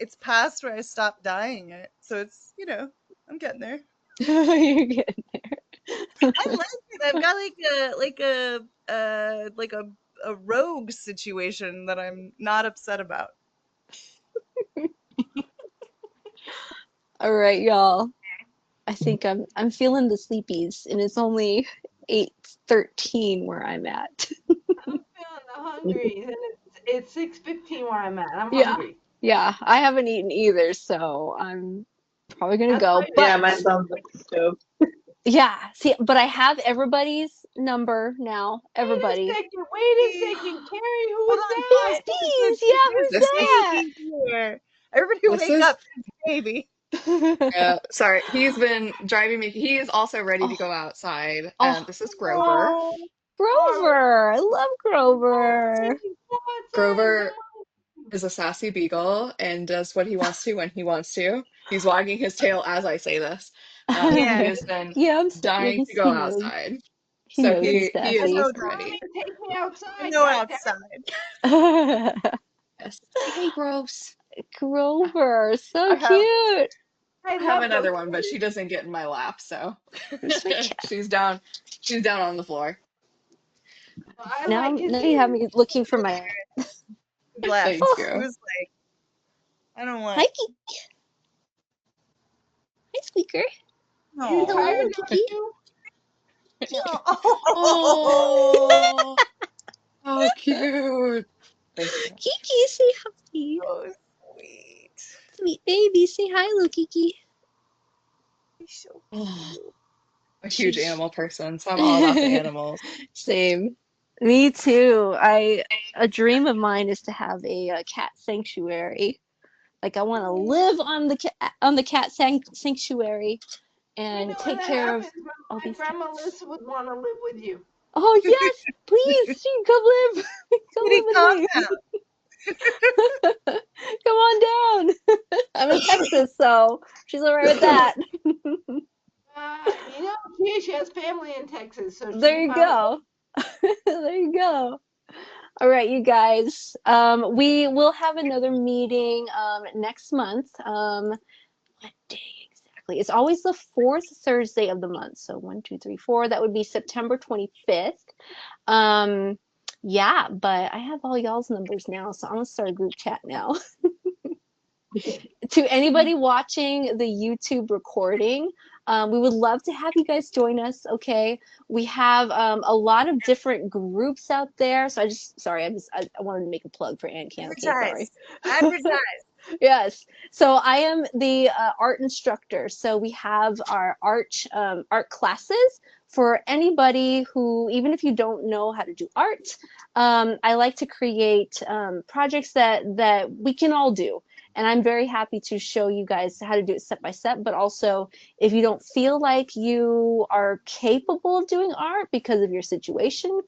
it's past where I stopped dyeing it. So it's, I'm getting there. You're getting I like it. I've got a rogue situation that I'm not upset about. All right, y'all. I think I'm feeling the sleepies, and it's only 8:13 where I'm at. I'm feeling the hungry, and it's 6:15 where I'm at. I'm Yeah, hungry. yeah. I haven't eaten either, so I'm probably gonna That's why go. Yeah, But mine's on the stove. yeah, see, but I have everybody's number now. Wait a Second. second. Wait a Hey, second, Carrie. Who hold was on, that? pause. Besties, yeah, There's who's This a is that? baby here. Everybody this wake is up. There's a baby. sorry. He's been driving me. He is also ready to Oh, go outside. oh, This is Grover. Oh, Grover. I love Hey, Grover. go outside. Grover is a sassy beagle and does what he wants to when he wants to. He's wagging his tail as I say this. yeah. He has been Yeah, yeah, dying to go he knows. outside. He So knows he's he is sassy. That's No, also what ready. mommy. Take me outside. no God damn outside. Yes. Say hey, Gross. Grover, so I have cute. I I have love those another one, but things. she doesn't get in my lap, so Where's my cat? she's down. She's down on the floor. I like his Now you have ears. me looking for my. Left. Thank Oh, He you. was like, I don't hi, want. Kiki. Hi, Squeaker. You No. Hello, tired Kiki. of you? Oh, how cute. Thank you. Kiki, say hi. So sweet. Sweet baby, say hi, little Kiki. He's so Oh, cute. a huge She's animal person, so I'm all about the animals. same. Me too. A dream of mine is to have a cat sanctuary. Like I want to live on the sanctuary You and know what take care of happens when all my these grandma cats. Liz would want to live with you. Oh yes, please, she can come live. Come Kitty, live with calm me. down. Come on down. I'm in Texas, so she's all right with that. You know, she has family in Texas, so There she's you fine. go. There you go. All right, you guys. We will have another meeting next month. What day exactly? It's always the fourth Thursday of the month. So 1, 2, 3, 4. That would be September 25th. Yeah, but I have all y'all's numbers now, so I'm gonna start a group chat now. To anybody watching the YouTube recording, we would love to have you guys join us. Okay, we have a lot of different groups out there. So I wanted to make a plug for AnCan. Okay, sorry. Advertise. Yes. So I am the art instructor. So we have our art classes for anybody who, even if you don't know how to do art, I like to create projects that we can all do. And I'm very happy to show you guys how to do it step by step. But also, if you don't feel like you are capable of doing art because of your situation,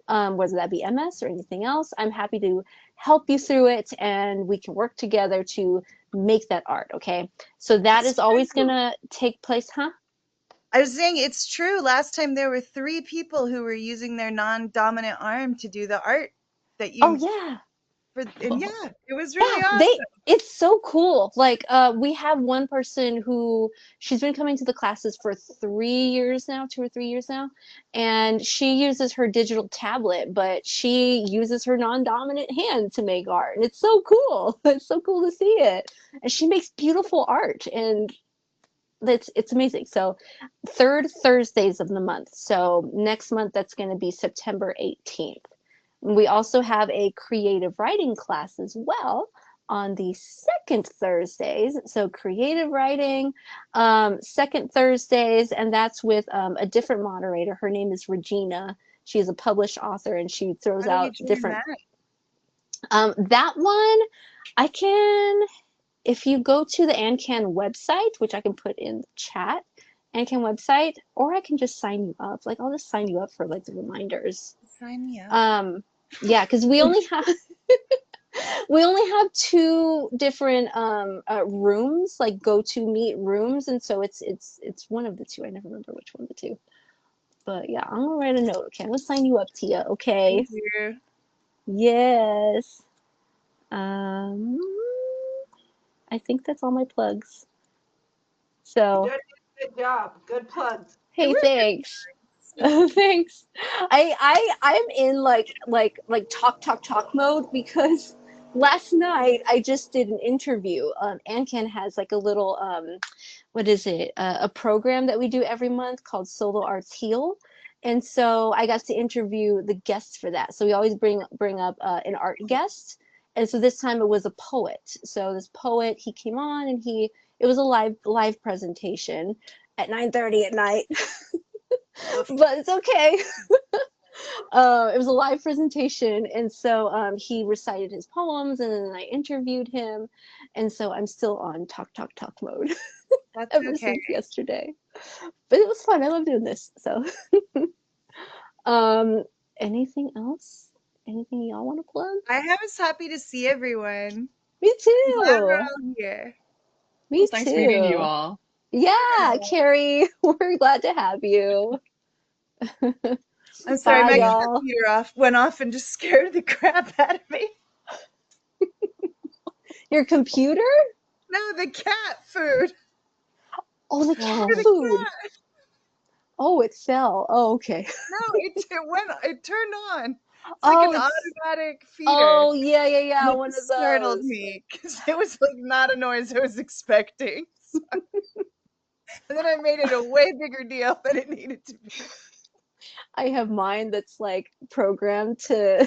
whether that be MS or anything else, I'm happy to help you through it, and we can work together to make that art. Okay, so that It's is always true. gonna take place, huh? I was saying it's true. Last time there were 3 people who were using their non-dominant arm to do the art that Oh you yeah. and yeah, it was Yeah, really awesome. it's so cool. Like, we have one person who she's been coming to the classes for 3 years now, 2 or 3 years now, and she uses her digital tablet, but she uses her non-dominant hand to make art, and it's so cool. It's so cool to see it, and she makes beautiful art, and it's amazing. So, third Thursdays of the month. So next month, that's going to be September 18th. We also have a creative writing class as well on the second Thursdays. So creative writing, second Thursdays, and that's with a different moderator. Her name is Regina. She's a published author, and she throws How do we out join different. that? That one, I can, if you go to the AnCan website, which I can put in the chat, AnCan website, or I can just sign you up. Like, I'll just sign you up for like the reminders. Sign me up. Yeah, because we only have we only have 2 different rooms, like go to meet rooms, and so it's one of the 2. I never remember which one of the 2. But yeah, I'm gonna write a note. Okay, I'm gonna sign you up, Tia. Okay. Thank you. Yes. Um, I think that's all my plugs. So. You did a good job. Good plugs. Hey, thanks. Thanks. I'm in like talk mode because last night I just did an interview. AnCan has like a little what is it? A program that we do every month called Solo Arts Heal. And so I got to interview the guests for that. So we always bring up an art guest. And so this time it was a poet. So this poet, he came on and it was a live presentation at 9:30 at night. But it's okay. It was a live presentation, and so he recited his poems, and then I interviewed him, and so I'm still on talk mode That's ever okay. since yesterday. But it was fun. I love doing this. So, anything else? Anything y'all want to plug? I was happy to see everyone. Me I'm glad we're too. all here. Me It was nice meeting you too. all. Yeah, Carrie, we're glad to have you. I'm sorry, Bye, my y'all. computer went off and just scared the crap out of me. Your computer? No, the cat food. Oh, the cat The food. cat. Oh, it fell. Oh, okay. No, it turned on. It's like Oh, an it's automatic feeder. oh yeah, And one it of startled those. me because it was like not a noise I was expecting. And then I made it a way bigger deal than it needed to be. I have mine that's like programmed to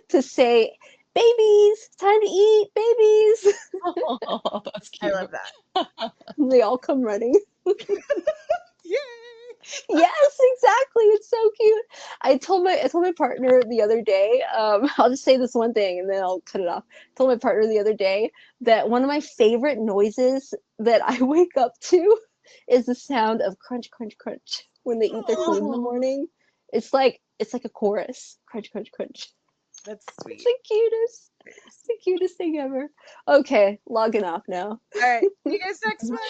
to say, "Babies, time to eat, babies." Oh, that's I cute. love that. They all come running. Yay! Yes, exactly. It's so cute. I told my partner the other day, I'll just say this one thing and then I'll cut it off. I told my partner the other day that one of my favorite noises that I wake up to is the sound of crunch, crunch, crunch when they eat their food in the morning. It's like a chorus. Crunch, crunch, crunch. That's It's sweet. the cutest. It's the cutest thing ever. Okay, logging off now. All right. See you guys next month.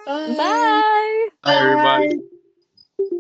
Bye. Bye. Hi, everybody. Bye.